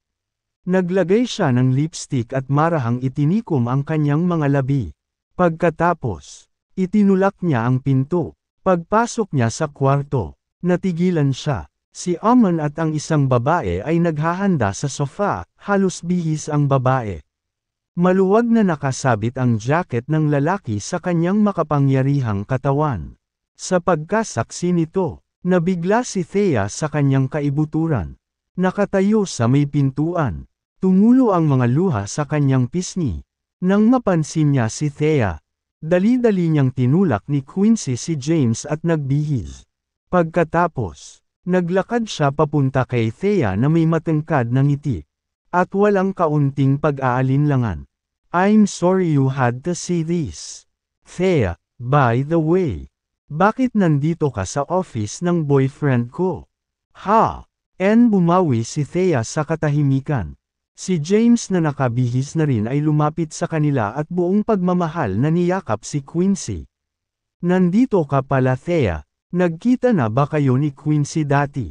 Naglagay siya ng lipstick at marahang itinikom ang kanyang mga labi. Pagkatapos, itinulak niya ang pinto. Pagpasok niya sa kwarto, natigilan siya. Si Amon at ang isang babae ay naghahanda sa sofa, halos bihis ang babae. Maluwag na nakasabit ang jacket ng lalaki sa kanyang makapangyarihang katawan. Sa pagkasaksi nito, nabigla si Thea sa kanyang kaibuturan. Nakatayo sa may pintuan. Tumulo ang mga luha sa kanyang pisngi. Nang mapansin niya si Thea, dali-dali niyang tinulak ni Quincy si James at nagbihis. Pagkatapos, naglakad siya papunta kay Thea na may matangkad na ngiti. At walang kaunting pag-aalinlangan. I'm sorry you had to see this. Thea, by the way, bakit nandito ka sa office ng boyfriend ko? Ha? Bumawi si Thea sa katahimikan. Si James na nakabihis na rin ay lumapit sa kanila at buong pagmamahal na niyakap si Quincy. Nandito ka pala Thea, nagkita na ba kayo ni Quincy dati?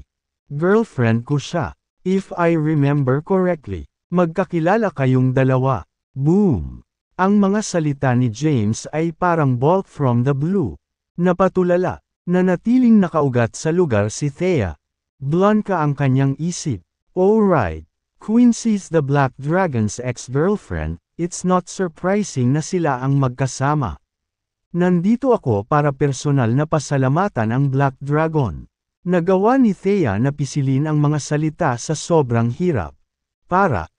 Girlfriend ko siya, if I remember correctly. Magkakilala kayong dalawa. Boom! Ang mga salita ni James ay parang bolt from the blue. Napatulala, nanatiling nakaugat sa lugar si Thea. Blanca ang kanyang isip. Alright. Quincy's the Black Dragon's ex-girlfriend, it's not surprising na sila ang magkasama. Nandito ako para personal na pasalamatan ang Black Dragon. Nagawa ni Thea na pisilin ang mga salita sa sobrang hirap.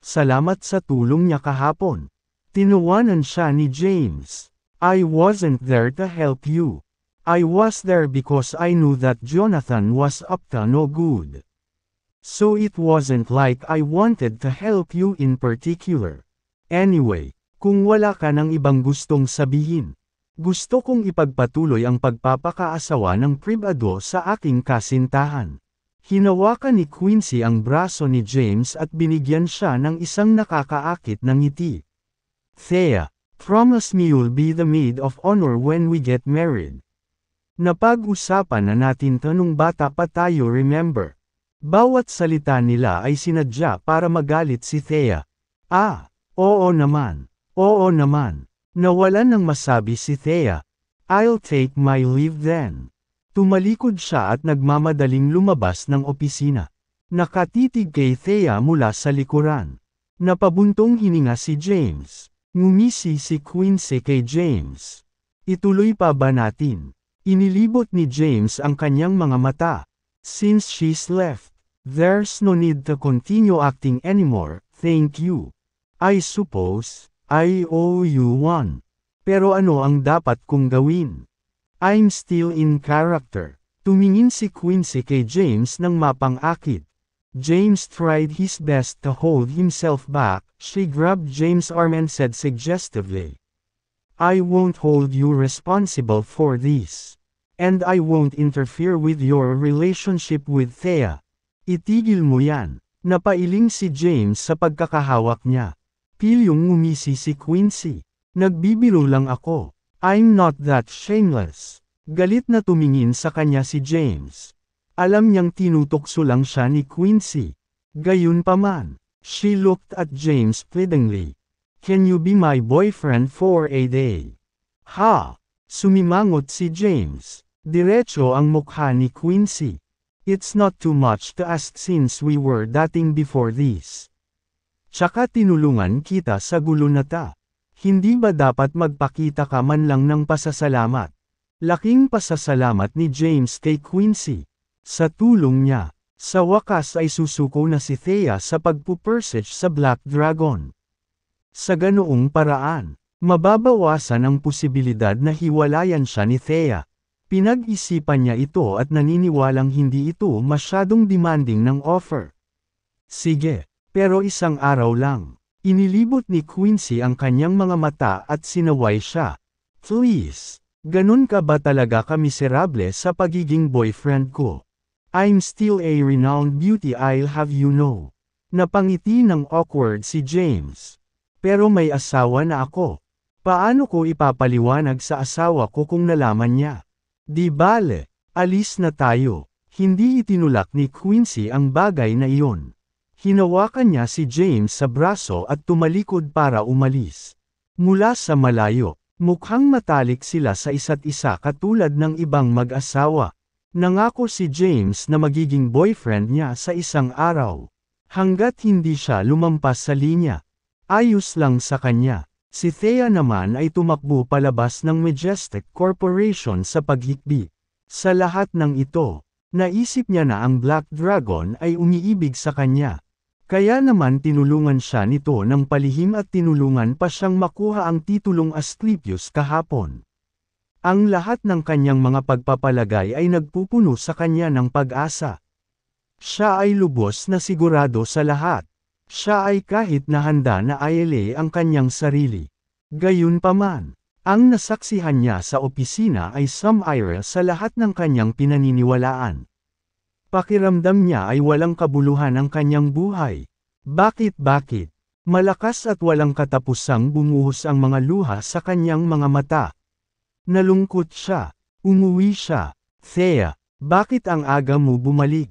Salamat sa tulong niya kahapon. Tinuwanan siya ni James. I wasn't there to help you. I was there because I knew that Jonathan was up to no good. So it wasn't like I wanted to help you in particular. Anyway, kung wala ka ng ibang gustong sabihin, gusto kong ipagpatuloy ang pagpapakaasawa ng pribado sa aking kasintahan. Hinawakan ni Quincy ang braso ni James at binigyan siya ng isang nakakaakit na ngiti. Thea, Promise me you'll be the maid of honor when we get married. Napag-usapan na natin to nung bata pa tayo, remember? Bawat salita nila ay sinadya para magalit si Thea. Oo naman. Oo naman. Nawalan ng masabi si Thea. I'll take my leave then. Tumalikod siya at nagmamadaling lumabas ng opisina. Nakatitig kay Thea mula sa likuran. Napabuntong hininga si James. Ngumisi si Quincy kay James. Ituloy pa ba natin? Inilibot ni James ang kanyang mga mata. Since she's left, there's no need to continue acting anymore, thank you. I suppose, I owe you one. Pero ano ang dapat kong gawin? I'm still in character. Tumingin si Quincy kay James ng mapang-akit. James tried his best to hold himself back. She grabbed James' arm and said suggestively, I won't hold you responsible for this. And I won't interfere with your relationship with Thea. Itigil mo yan. Napailing si James sa pagkakahawak niya. Pilyong ngumisi si Quincy. Nagbibiro lang ako. I'm not that shameless. Galit na tumingin sa kanya si James. Alam niyang tinutokso lang siya ni Quincy. Gayunpaman, she looked at James pleadingly. Can you be my boyfriend for a day? Ha! Sumimangot si James. Diretso ang mukha ni Quincy. It's not too much to ask since we were dating before this. Tsaka tinulungan kita sa gulo na ta. Hindi ba dapat magpakita ka man lang ng pasasalamat? Laking pasasalamat ni James kay Quincy. Sa tulong niya, sa wakas ay susuko na si Thea sa pagpupursige sa Black Dragon. Sa ganoong paraan, mababawasan ang posibilidad na hiwalayan siya ni Thea. Pinag-isipan niya ito at naniniwalang hindi ito masyadong demanding ng offer. Sige, pero isang araw lang. Inilibot ni Quincy ang kanyang mga mata at sinaway siya. Please, ganun ka ba talaga kamiserable sa pagiging boyfriend ko? I'm still a renowned beauty, I'll have you know. Napangiti ng awkward si James. Pero may asawa na ako. Paano ko ipapaliwanag sa asawa ko kung nalaman niya? Di bale, alis na tayo. Hindi itinulak ni Quincy ang bagay na iyon. Hinawakan niya si James sa braso at tumalikod para umalis. Mula sa malayo, mukhang matalik sila sa isa't isa katulad ng ibang mag-asawa. Nangako si James na magiging boyfriend niya sa isang araw. Hanggat hindi siya lumampas sa linya. Ayos lang sa kanya. Si Thea naman ay tumakbo palabas ng Majestic Corporation sa paghikbi. Sa lahat ng ito, naisip niya na ang Black Dragon ay umiibig sa kanya. Kaya naman tinulungan siya nito ng palihim at tinulungan pa siyang makuha ang titulong Asclepius kahapon. Ang lahat ng kanyang mga pagpapalagay ay nagpupuno sa kanya ng pag-asa. Siya ay lubos na sigurado sa lahat. Siya ay kahit na handa na ayele ang kanyang sarili. Gayunpaman, ang nasaksihan niya sa opisina ay sumire sa lahat ng kanyang pinaniniwalaan. Pakiramdam niya ay walang kabuluhan ang kanyang buhay. Bakit? Malakas at walang katapusang bumuhos ang mga luha sa kanyang mga mata. Nalungkot siya. Umuwi siya. Thea, bakit ang aga mo bumalik?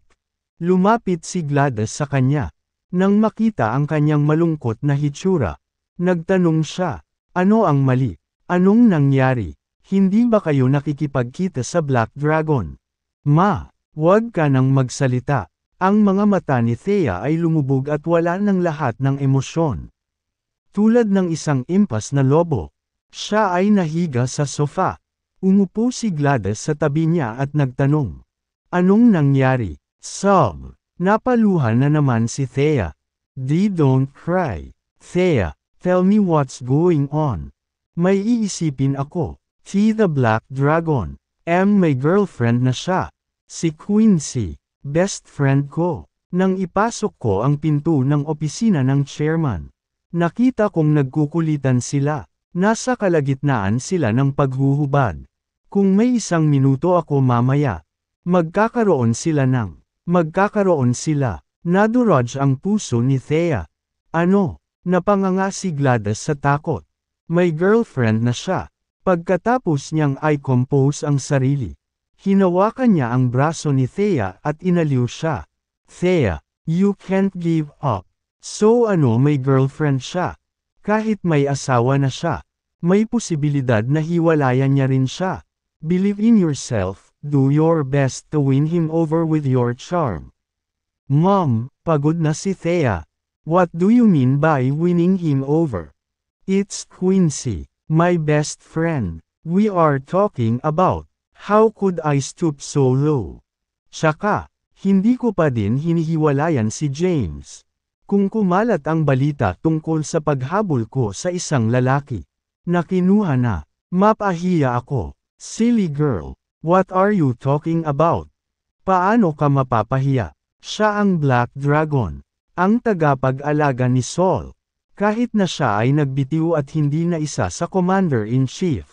Lumapit si Gladys sa kanya. Nang makita ang kanyang malungkot na hitsura, nagtanong siya, ano ang mali? Anong nangyari? Hindi ba kayo nakikipagkita sa Black Dragon? Ma, huwag ka nang magsalita. Ang mga mata ni Thea ay lumubog at wala ng lahat ng emosyon. Tulad ng isang impas na lobo. Siya ay nahiga sa sofa. Umupo si Gladys sa tabi niya at nagtanong. Anong nangyari? Sob. Napaluhan na naman si Thea. Don't cry. Thea, tell me what's going on. May iisipin ako. The Black Dragon. May girlfriend na siya. Si Quincy. Best friend ko. Nang ipasok ko ang pinto ng opisina ng chairman. Nakita kong nagkukulitan sila. Nasa kalagitnaan sila ng paghuhubad. Kung may 1 minuto ako mamaya, magkakaroon sila. Nadurog ang puso ni Thea. Ano? Napanganga si Gladys sa takot. May girlfriend na siya. Pagkatapos niyang i-compose ang sarili, hinawakan niya ang braso ni Thea at inaliw siya. Thea, you can't give up. So ano, may girlfriend siya? Kahit may asawa na siya, may posibilidad na hiwalayan niya rin siya. Believe in yourself, do your best to win him over with your charm. Mom, pagod na si Thea. What do you mean by winning him over? It's Quincy, my best friend. We are talking about, how could I stoop so low? Tsaka, hindi ko pa din hinihiwalayan si James. Kung kumalat ang balita tungkol sa paghabol ko sa isang lalaki, na kinuha na, mapahiya ako. Silly girl, what are you talking about? Paano ka mapapahiya? Siya ang Black Dragon, ang tagapag-alaga ni Saul. Kahit na siya ay nagbitiw at hindi na isa sa Commander-in-Chief.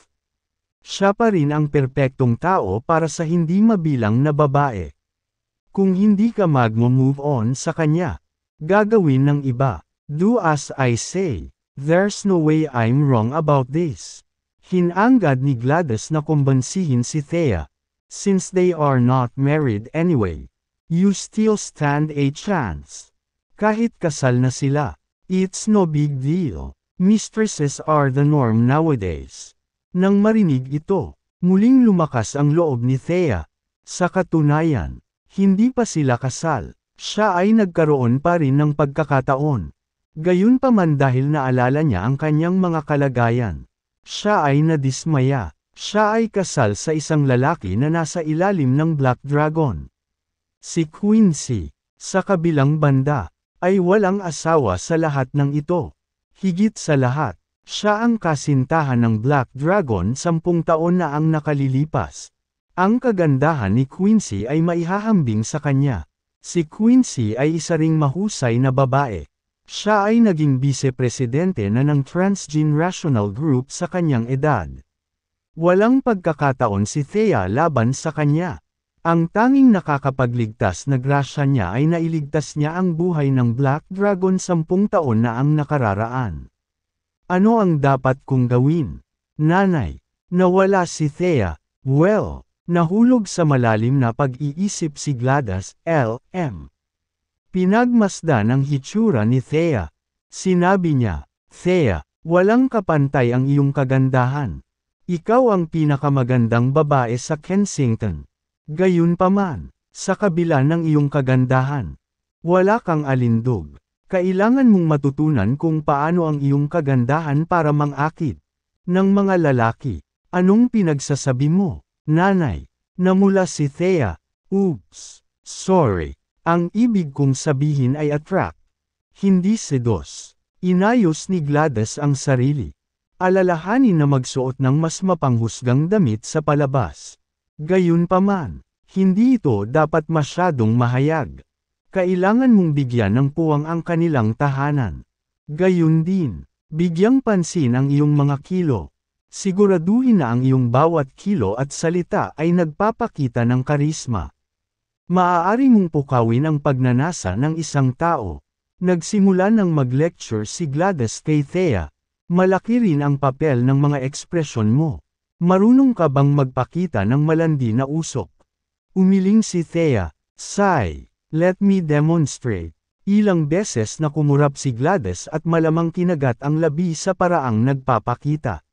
Siya pa rin ang perpektong tao para sa hindi mabilang na babae. Kung hindi ka mag-move on sa kanya, gagawin ng iba. Do as I say. There's no way I'm wrong about this. Hinangad ni Gladys na kumbansihin si Thea. Since they are not married anyway, you still stand a chance. Kahit kasal na sila. It's no big deal. Mistresses are the norm nowadays. Nang marinig ito, muling lumakas ang loob ni Thea. Sa katunayan, hindi pa sila kasal. Siya ay nagkaroon pa rin ng pagkakataon. Gayunpaman dahil naalala niya ang kanyang mga kalagayan. Siya ay nadismaya. Siya ay kasal sa isang lalaki na nasa ilalim ng Black Dragon. Si Quincy, sa kabilang banda, ay walang asawa sa lahat ng ito. Higit sa lahat, siya ang kasintahan ng Black Dragon 10 taon na ang nakalilipas. Ang kagandahan ni Quincy ay maihahambing sa kanya. Si Quincy ay isa ring mahusay na babae. Siya ay naging vice-presidente na ng Transgenerational Group sa kanyang edad. Walang pagkakataon si Thea laban sa kanya. Ang tanging nakakapagligtas na grasya niya ay nailigtas niya ang buhay ng Black Dragon 10 taon na ang nakararaan. Ano ang dapat kong gawin? Nanay, nawala si Thea. Well, nahulog sa malalim na pag-iisip si Gladys, L.M. Pinagmasdan ang hitsura ni Thea. Sinabi niya, Thea, walang kapantay ang iyong kagandahan. Ikaw ang pinakamagandang babae sa Kensington. Gayunpaman, sa kabila ng iyong kagandahan, wala kang alindog. Kailangan mong matutunan kung paano ang iyong kagandahan para mangakit ng mga lalaki. Anong pinagsasabi mo, nanay? Namula si Thea. Oops, sorry. Ang ibig kong sabihin ay attract, hindi seduce. Inayos ni Gladys ang sarili. Alalahanin na magsuot ng mas mapanghusgang damit sa palabas. Gayunpaman, hindi ito dapat masyadong mahayag. Kailangan mong bigyan ng puwang ang kanilang tahanan. Gayun din, bigyang pansin ang iyong mga kilo. Siguraduhin na ang iyong bawat kilo at salita ay nagpapakita ng karisma. Maaari mong pukawin ang pagnanasa ng isang tao. Nagsimula ng mag-lecture si Gladys kay Thea. Malaki rin ang papel ng mga ekspresyon mo. Marunong ka bang magpakita ng malandi na usok? Umiling si Thea. Sigh. Let me demonstrate. Ilang beses na kumurap si Gladys at malamang kinagat ang labi sa paraang nagpapakita.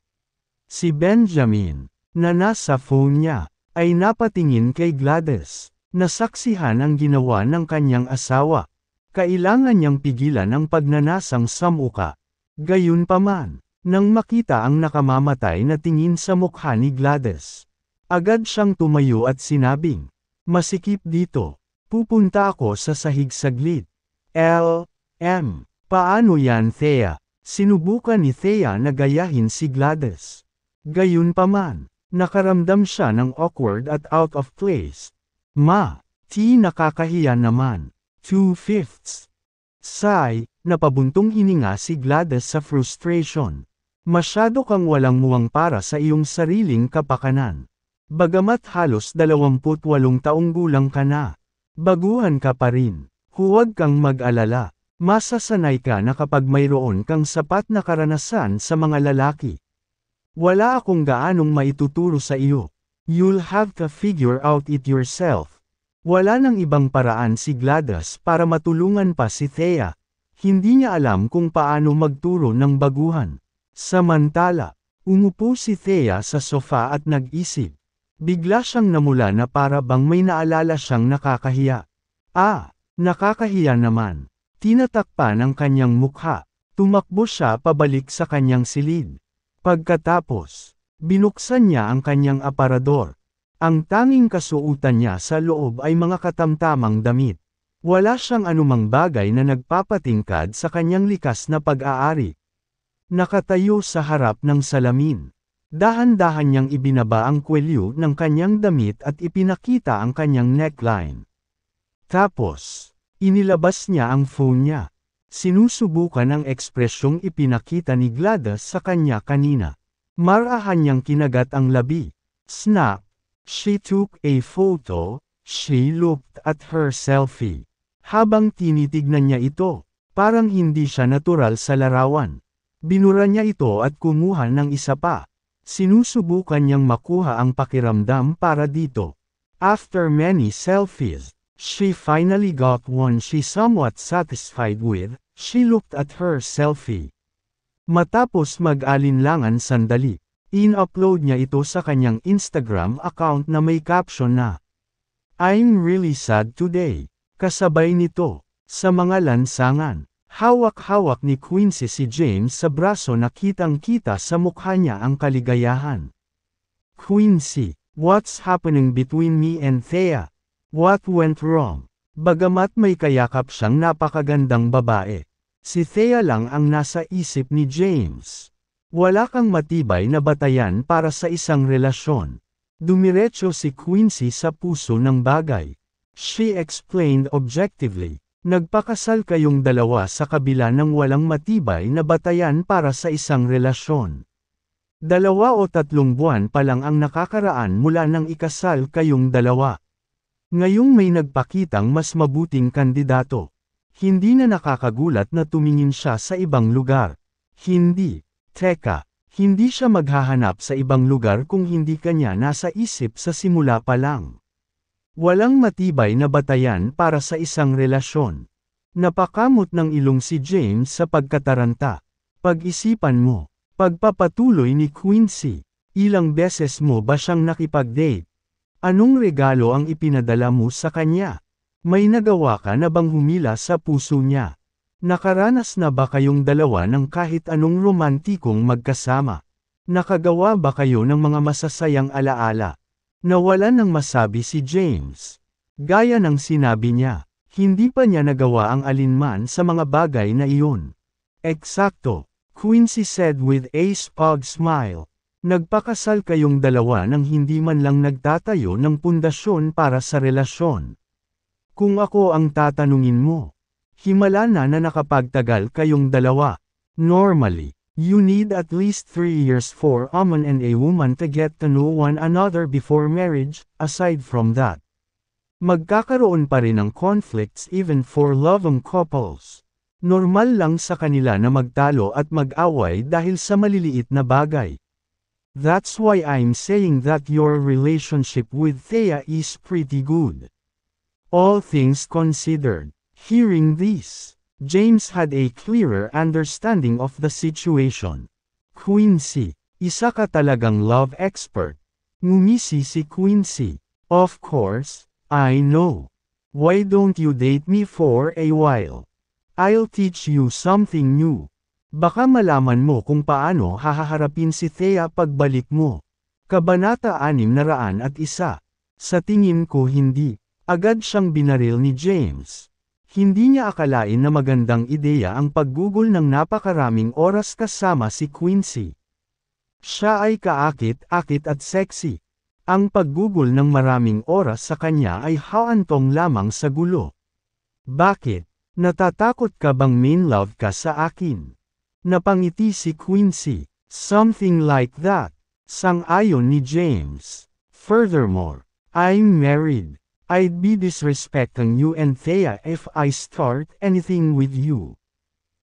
Si Benjamin, na nasa phone niya, ay napatingin kay Gladys. Nasaksihan ang ginawa ng kanyang asawa. Kailangan niyang pigilan ang pagnanasang samuka. Gayunpaman, nang makita ang nakamamatay na tingin sa mukha ni Gladys, agad siyang tumayo at sinabing, masikip dito, pupunta ako sa sahig saglit. L.M. Paano yan, Thea? Sinubukan ni Thea na gayahin si Gladys. Gayunpaman, nakaramdam siya ng awkward at out of place. Nakakahiya naman. 2/5. Sigh, napabuntong hininga si Gladys sa frustration. Masyado kang walang muwang para sa iyong sariling kapakanan. Bagamat halos 28 taong gulang ka na, baguhan ka pa rin. Huwag kang mag-alala. Masasanay ka na kapag mayroon kang sapat na karanasan sa mga lalaki. Wala akong gaanong maituturo sa iyo. You'll have to figure out it yourself. Wala nang ibang paraan si Gladys para matulungan pa si Thea. Hindi niya alam kung paano magturo ng baguhan. Samantala, umupo si Thea sa sofa at nag-isip. Bigla siyang namula na para bang may naalala siyang nakakahiya. Nakakahiya naman. Tinatakpan ang kanyang mukha. Tumakbo siya pabalik sa kanyang silid. Pagkatapos, binuksan niya ang kanyang aparador. Ang tanging kasuotan niya sa loob ay mga katamtamang damit. Wala siyang anumang bagay na nagpapatingkad sa kanyang likas na pag-aari. Nakatayo sa harap ng salamin. Dahan-dahan niyang ibinaba ang kwelyo ng kanyang damit at ipinakita ang kanyang neckline. Tapos, inilabas niya ang phone niya. Sinusubukan ang ekspresyong ipinakita ni Gladys sa kanya kanina. Marahan niyang kinagat ang labi. Snap. She took a photo. She looked at her selfie. Habang tinitignan niya ito, parang hindi siya natural sa larawan. Binura niya ito at kumuha ng isa pa. Sinusubukan niyang makuha ang pakiramdam para dito. After many selfies, she finally got one she somewhat satisfied with. She looked at her selfie. Matapos mag-alinlangan sandali, in-upload niya ito sa kanyang Instagram account na may caption na, "I'm really sad today." Kasabay nito, sa mga lansangan, hawak-hawak ni Quincy si James sa braso na kitang-kita sa mukha niya ang kaligayahan. "Quincy, what's happening between me and Thea? What went wrong?" Bagamat may kayakap siyang napakagandang babae, si Thea lang ang nasa isip ni James. Wala kang matibay na batayan para sa isang relasyon. Dumiretso si Quincy sa puso ng bagay. She explained objectively, nagpakasal kayong dalawa sa kabila ng walang matibay na batayan para sa isang relasyon. 2 o 3 buwan pa lang ang nakakaraan mula nang ikasal kayong dalawa. Ngayong may nagpakitang mas mabuting kandidato. Hindi na nakakagulat na tumingin siya sa ibang lugar. Teka, hindi siya maghahanap sa ibang lugar kung hindi kanya nasa isip sa simula pa lang. Walang matibay na batayan para sa isang relasyon. Napakamot ng ilong si James sa pagkataranta. Pag-isipan mo, pagpapatuloy ni Quincy, ilang beses mo ba siyang nakipag-date? Anong regalo ang ipinadala mo sa kanya? May nagawa ka na bang humila sa puso niya? Nakaranas na ba kayong dalawa ng kahit anong romantikong magkasama? Nakagawa ba kayo ng mga masasayang alaala? Nawalan ng masabi si James. Gaya ng sinabi niya, hindi pa niya nagawa ang alinman sa mga bagay na iyon. Eksakto, Quincy said with a spog smile. Nagpakasal kayong dalawa nang hindi man lang nagtatayo ng pundasyon para sa relasyon. Kung ako ang tatanungin mo, himala na nakapagtagal kayong dalawa. Normally, you need at least 3 years for a man and a woman to get to know one another before marriage. Aside from that, magkakaroon pa rin ng conflicts even for loving couples. Normal lang sa kanila na magtalo at mag-away dahil sa maliliit na bagay. That's why I'm saying that your relationship with Thea is pretty good. All things considered. Hearing this, James had a clearer understanding of the situation. Quincy, isa ka talagang love expert. Ngumisi si Quincy. Of course, I know. Why don't you date me for a while? I'll teach you something new. Baka malaman mo kung paano hahaharapin si Thea pagbalik mo. Kabanata 601. Sa tingin ko hindi. Agad siyang binaril ni James. Hindi niya akalain na magandang ideya ang paggugol ng napakaraming oras kasama si Quincy. Siya ay kaakit-akit at sexy. Ang paggugol ng maraming oras sa kanya ay haantong lamang sa gulo. Bakit? Natatakot ka bang main love ka sa akin? Napangiti si Quincy. Something like that. Sang-ayon ni James. Furthermore, I'm married. I'd be disrespecting you and Thea if I start anything with you.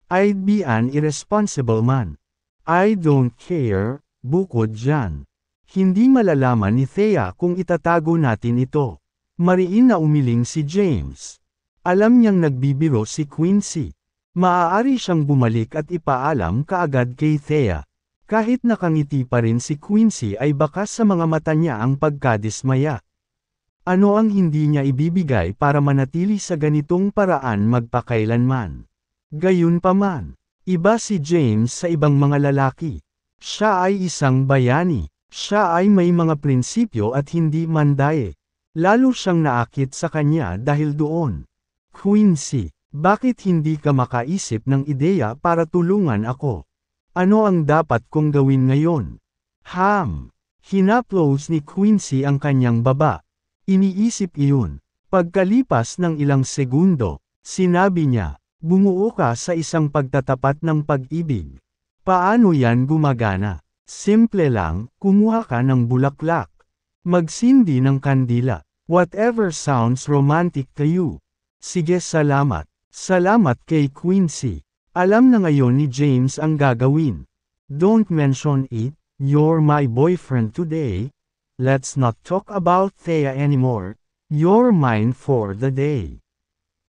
I'd be an irresponsible man. I don't care, bukod dyan. Hindi malalaman ni Thea kung itatago natin ito. Mariin na umiling si James. Alam niyang nagbibiro si Quincy. Maaari siyang bumalik at ipaalam kaagad kay Thea. Kahit nakangiti pa rin si Quincy ay bakas sa mga mata niya ang pagkadismaya. Ano ang hindi niya ibibigay para manatili sa ganitong paraan magpakailanman? Gayunpaman, iba si James sa ibang mga lalaki. Siya ay isang bayani. Siya ay may mga prinsipyo at hindi mandaye. Lalo siyang naakit sa kanya dahil doon. Quincy, bakit hindi ka makaisip ng ideya para tulungan ako? Ano ang dapat kong gawin ngayon? Hinaplos ni Quincy ang kanyang baba. Iniisip iyon. Pagkalipas ng ilang segundo, sinabi niya, bumuo ka sa isang pagtatapat ng pag-ibig. Paano yan gumagana? Simple lang, kumuha ka ng bulaklak. Magsindi ng kandila. Whatever sounds romantic to you. Sige, salamat. Salamat kay Quincy. Alam na ngayon ni James ang gagawin. Don't mention it, you're my boyfriend today. Let's not talk about Thea anymore. You're mine for the day.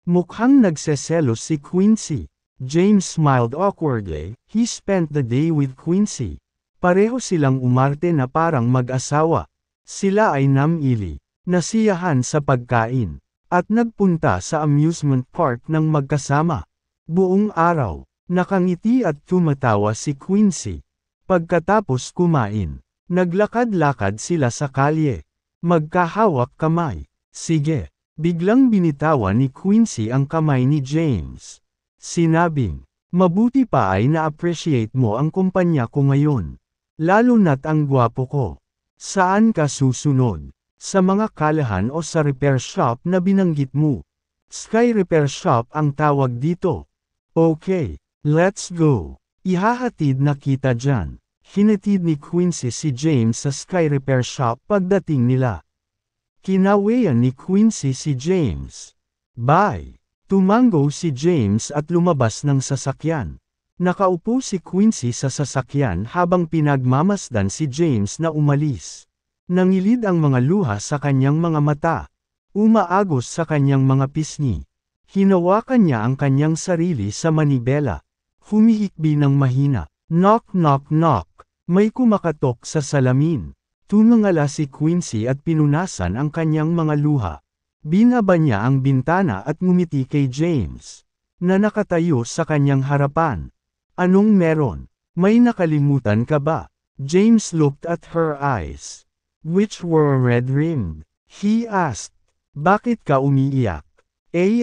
Mukhang nagseselos si Quincy. James smiled awkwardly. He spent the day with Quincy. Pareho silang umarte na parang mag-asawa. Sila ay namili, nasiyahan sa pagkain, at nagpunta sa amusement park ng magkasama. Buong araw, nakangiti at tumatawa si Quincy. Pagkatapos kumain, naglakad-lakad sila sa kalye. Magkahawak kamay. Sige, biglang binitawan ni Quincy ang kamay ni James. Sinabing, mabuti pa ay na-appreciate mo ang kumpanya ko ngayon. Lalo na't ang gwapo ko. Saan ka susunod? Sa mga kalahan o sa repair shop na binanggit mo? Sky Repair Shop ang tawag dito. Okay, let's go. Ihahatid na kita dyan. Hinatid ni Quincy si James sa Sky Repair Shop pagdating nila. Kinawayan ni Quincy si James. Bye! Tumango si James at lumabas ng sasakyan. Nakaupo si Quincy sa sasakyan habang pinagmamasdan si James na umalis. Nangilid ang mga luha sa kanyang mga mata. Umaagos sa kanyang mga pisngi. Hinawakan niya ang kanyang sarili sa manibela. Humihikbi ng mahina. Knock knock knock. May kumakatok sa salamin. Tumangala si Quincy at pinunasan ang kanyang mga luha. Binaba niya ang bintana at ngumiti kay James, na nakatayo sa kanyang harapan. Anong meron? May nakalimutan ka ba? James looked at her eyes, which were red-rimmed. He asked, bakit ka umiiyak?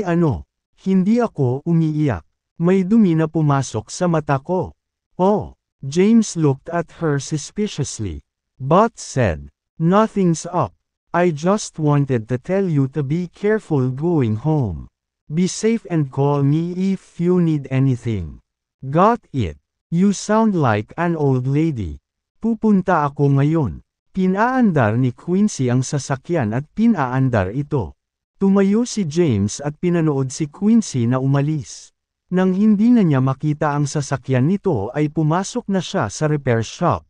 Ano? Hindi ako umiiyak. May dumi na pumasok sa mata ko. Oh, James looked at her suspiciously, but said, nothing's up. I just wanted to tell you to be careful going home. Be safe and call me if you need anything. Got it? You sound like an old lady. Pupunta ako ngayon. Pinaandar ni Quincy ang sasakyan at pinaandar ito. Tumayo si James at pinanood si Quincy na umalis. Nang hindi na niya makita ang sasakyan nito ay pumasok na siya sa repair shop.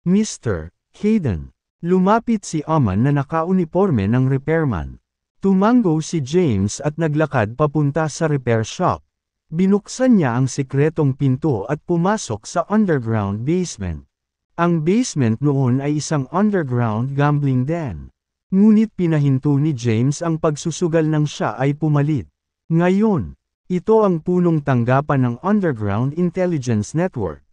Mr. Hayden. Lumapit si Aman na nakauniporme ng repairman. Tumango si James at naglakad papunta sa repair shop. Binuksan niya ang sikretong pinto at pumasok sa underground basement. Ang basement noon ay isang underground gambling den. Ngunit pinahinto ni James ang pagsusugal nang siya ay pumalit. Ngayon, ito ang punong tanggapan ng Underground Intelligence Network.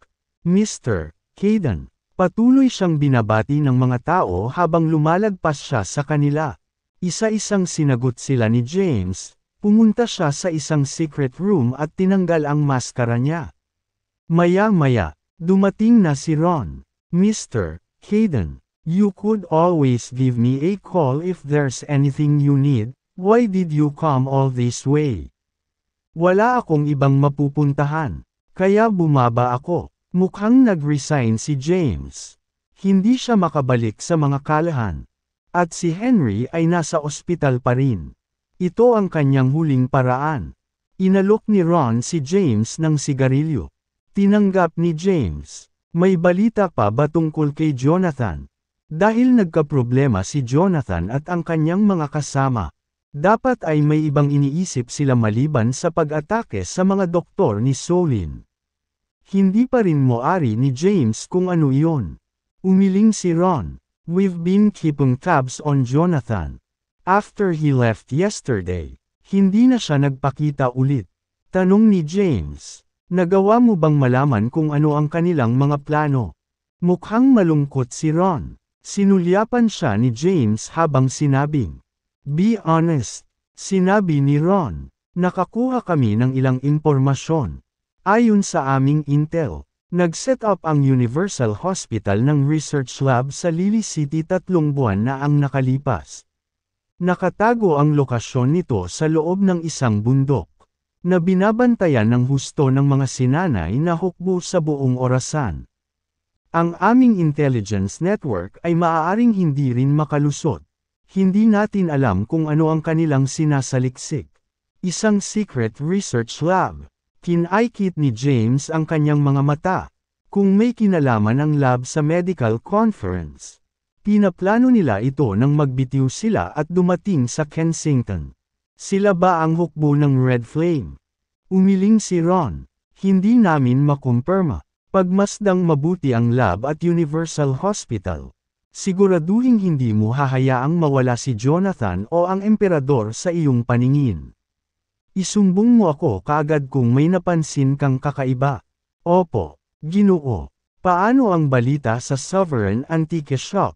Mr. Hayden. Patuloy siyang binabati ng mga tao habang lumalagpas siya sa kanila. Isa-isang sinagot sila ni James. Pumunta siya sa isang secret room at tinanggal ang maskara niya. Maya-maya, dumating na si Ron. Mr. Hayden, you could always give me a call if there's anything you need. Why did you come all this way? Wala akong ibang mapupuntahan. Kaya bumaba ako. Mukhang nag-resign si James. Hindi siya makabalik sa mga kalahan. At si Henry ay nasa ospital pa rin. Ito ang kanyang huling paraan. Inalok ni Ron si James ng sigarilyo. Tinanggap ni James. May balita pa ba tungkol kay Jonathan? Dahil nagkaproblema si Jonathan at ang kanyang mga kasama, dapat ay may ibang iniisip sila maliban sa pag-atake sa mga doktor ni Solin. Hindi pa rin moari ni James kung ano iyon. Umiling si Ron. We've been keeping tabs on Jonathan. After he left yesterday, hindi na siya nagpakita ulit. Tanong ni James, nagawa mo bang malaman kung ano ang kanilang mga plano? Mukhang malungkot si Ron. Sinulyapan siya ni James habang sinabing, "Be honest." Sinabi ni Ron, "Nakakuha kami ng ilang impormasyon. Ayon sa aming intel, nag-set up ang Universal Hospital ng research lab sa Lily City 3 buwan na ang nakalipas. Nakatago ang lokasyon nito sa loob ng isang bundok, na binabantayan ng husto ng mga sinanay na hukbo sa buong orasan. Ang aming intelligence network ay maaaring hindi rin makalusot. Hindi natin alam kung ano ang kanilang sinasaliksik. Isang secret research lab." Kinaikit ni James ang kanyang mga mata. Kung may kinalaman ang lab sa medical conference, pinaplano nila ito nang magbitiw sila at dumating sa Kensington. Sila ba ang hukbo ng Red Flame? Umiling si Ron. Hindi namin makumpirma. Pagmasdang mabuti ang lab at Universal Hospital. Siguraduhin hindi mo hahayaang mawala si Jonathan o ang emperador sa iyong paningin. Isumbong mo ako kaagad kung may napansin kang kakaiba. Opo, Ginoo. Paano ang balita sa Sovereign Antique Shop?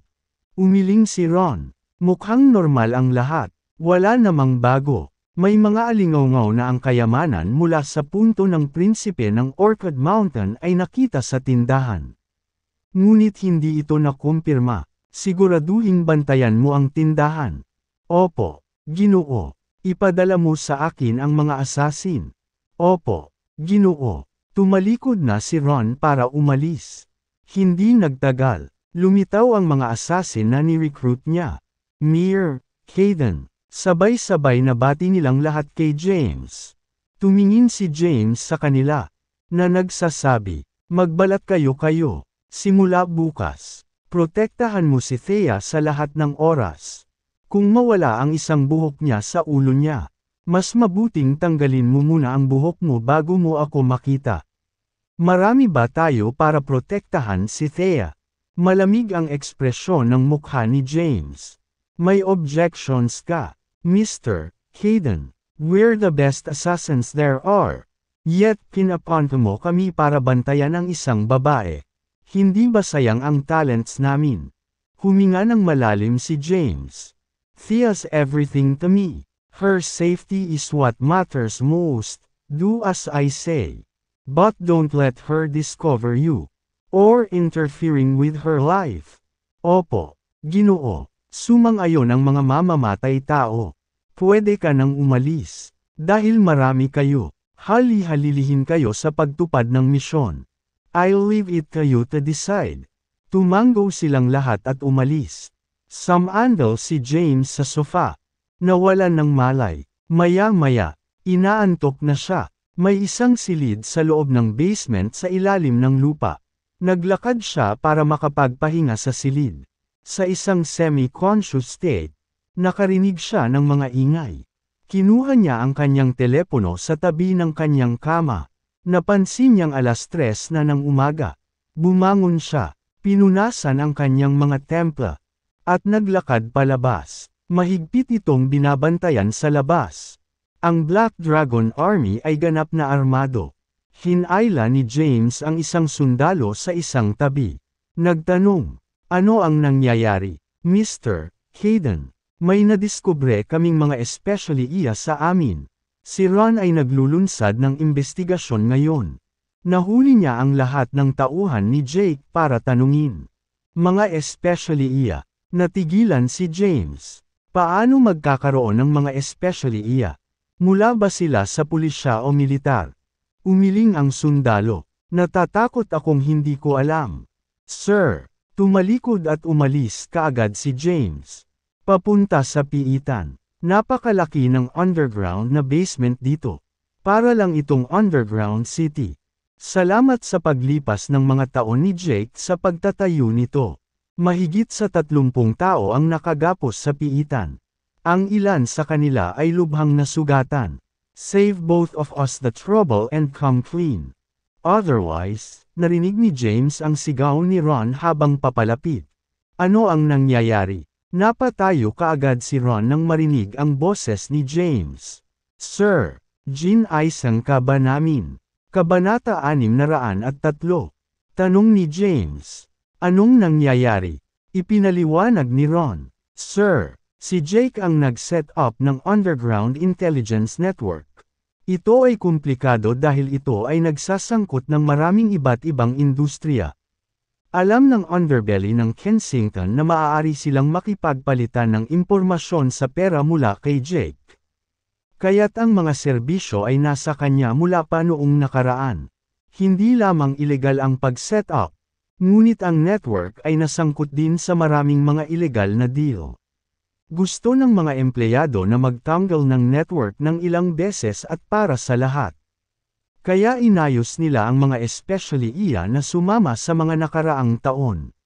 Umiling si Ron. Mukhang normal ang lahat. Wala namang bago. May mga alingaw-ngaw na ang kayamanan mula sa punto ng prinsipe ng Orchid Mountain ay nakita sa tindahan. Ngunit hindi ito nakumpirma. Siguraduhing bantayan mo ang tindahan. Opo, Ginoo. Ipadala mo sa akin ang mga asasin. Opo, Ginoo. Tumalikod na si Ron para umalis. Hindi nagtagal. Lumitaw ang mga asasin na ni-recruit niya. Mir, Caden. Sabay-sabay na bati nilang lahat kay James. Tumingin si James sa kanila, na nagsasabi, "Magbalat kayo. Simula bukas. Protektahan mo si Thea sa lahat ng oras. Kung mawala ang isang buhok niya sa ulo niya, mas mabuting tanggalin mo muna ang buhok mo bago mo ako makita." Marami ba tayo para protektahan si Thea? Malamig ang ekspresyon ng mukha ni James. May objections ka, Mr. Caden? We're the best assassins there are. Yet pinapunta mo kami para bantayan ang isang babae. Hindi ba sayang ang talents namin? Huminga ng malalim si James. Thea's everything to me. Her safety is what matters most. Do as I say. But don't let her discover you, or interfering with her life. Opo, Ginoo. Sumang-ayon ang mga mamamatay tao. Pwede ka nang umalis. Dahil marami kayo. Hali-halilihin kayo sa pagtupad ng misyon. I'll leave it to you to decide. Tumango silang lahat at umalis. Samandal si James sa sofa. Nawalan ng malay. Maya-maya, inaantok na siya. May isang silid sa loob ng basement sa ilalim ng lupa. Naglakad siya para makapagpahinga sa silid. Sa isang semi-conscious state, nakarinig siya ng mga ingay. Kinuha niya ang kanyang telepono sa tabi ng kanyang kama. Napansin niyang 3:00 na ng umaga. Bumangon siya, pinunasan ang kanyang mga templa, at naglakad palabas. Mahigpit itong binabantayan sa labas. Ang Black Dragon Army ay ganap na armado. Hinayla ni James ang isang sundalo sa isang tabi. Nagtanong, "Ano ang nangyayari, Mr. Caden?" "May nadiskubre kaming mga especially iya sa amin." Si Ron ay naglulunsad ng investigasyon ngayon. Nahuli niya ang lahat ng tauhan ni Jake para tanungin. Mga especially iya. Natigilan si James. Paano magkakaroon ng mga especially iya? Mula ba sila sa pulisya o militar? Umiling ang sundalo. "Natatakot akong hindi ko alam. Sir." Tumalikod at umalis kaagad si James. Papunta sa piitan. Napakalaki ng underground na basement dito. Para lang itong underground city. Salamat sa paglipas ng mga taon ni Jake sa pagtatayo nito. Mahigit sa 30 tao ang nakagapos sa piitan. Ang ilan sa kanila ay lubhang nasugatan. Save both of us the trouble and come clean. Otherwise, narinig ni James ang sigaw ni Ron habang papalapit. Ano ang nangyayari? Napatayo kaagad si Ron nang marinig ang boses ni James. Sir, ginaysan ka ba namin? Kabanata 603. Tanong ni James. Anong nangyayari? Ipinaliwanag ni Ron. Sir, si Jake ang nag-set up ng Underground Intelligence Network. Ito ay komplikado dahil ito ay nagsasangkot ng maraming iba't ibang industriya. Alam ng underbelly ng Kensington na maaari silang makipagpalitan ng impormasyon sa pera mula kay Jake. Kaya't ang mga serbisyo ay nasa kanya mula pa noong nakaraan. Hindi lamang ilegal ang pag-set up, ngunit ang network ay nasangkot din sa maraming mga ilegal na deal. Gusto ng mga empleyado na magtanggal ng network ng ilang beses at para sa lahat. Kaya inayos nila ang mga especially iya na sumama sa mga nakaraang taon.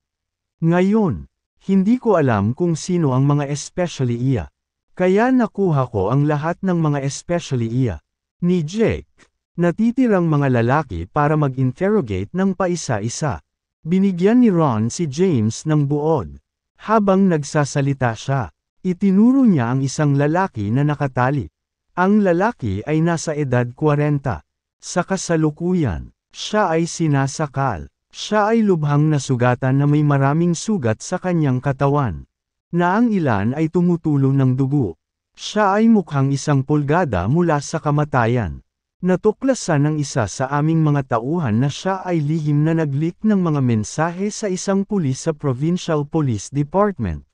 Ngayon, hindi ko alam kung sino ang mga especially iya. Kaya nakuha ko ang lahat ng mga especially iya ni Jake, natitirang mga lalaki para mag-interrogate ng paisa-isa. Binigyan ni Ron si James ng buod. Habang nagsasalita siya, itinuro niya ang isang lalaki na nakatali. Ang lalaki ay nasa edad 40. Sa kasalukuyan, siya ay sinasakal. Siya ay lubhang nasugatan na may maraming sugat sa kanyang katawan, na ang ilan ay tumutulo ng dugo. Siya ay mukhang 1 pulgada mula sa kamatayan. Natuklasan ng isa sa aming mga tauhan na siya ay lihim na nag-leak ng mga mensahe sa isang pulis sa Provincial Police Department.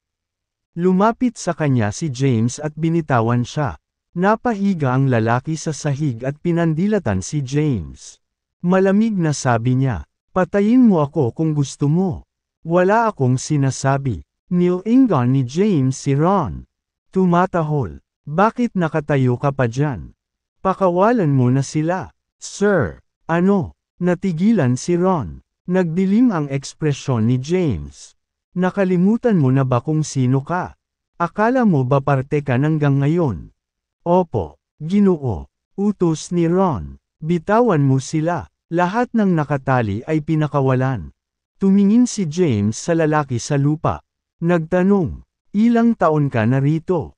Lumapit sa kanya si James at binitawan siya. Napahiga ang lalaki sa sahig at pinandilatan si James. Malamig na sabi niya, patayin mo ako kung gusto mo. Wala akong sinasabi. Nilingon ni James si Ron. Tumatahol. Bakit nakatayo ka pa dyan? Pakawalan mo na sila. Sir, ano? Natigilan si Ron. Nagdilim ang ekspresyon ni James. Nakalimutan mo na ba kung sino ka? Akala mo ba parte ka hanggang ngayon? Opo, Ginoo. Utos ni Ron. Bitawan mo sila. Lahat ng nakatali ay pinakawalan. Tumingin si James sa lalaki sa lupa. Nagtanong, ilang taon ka na rito?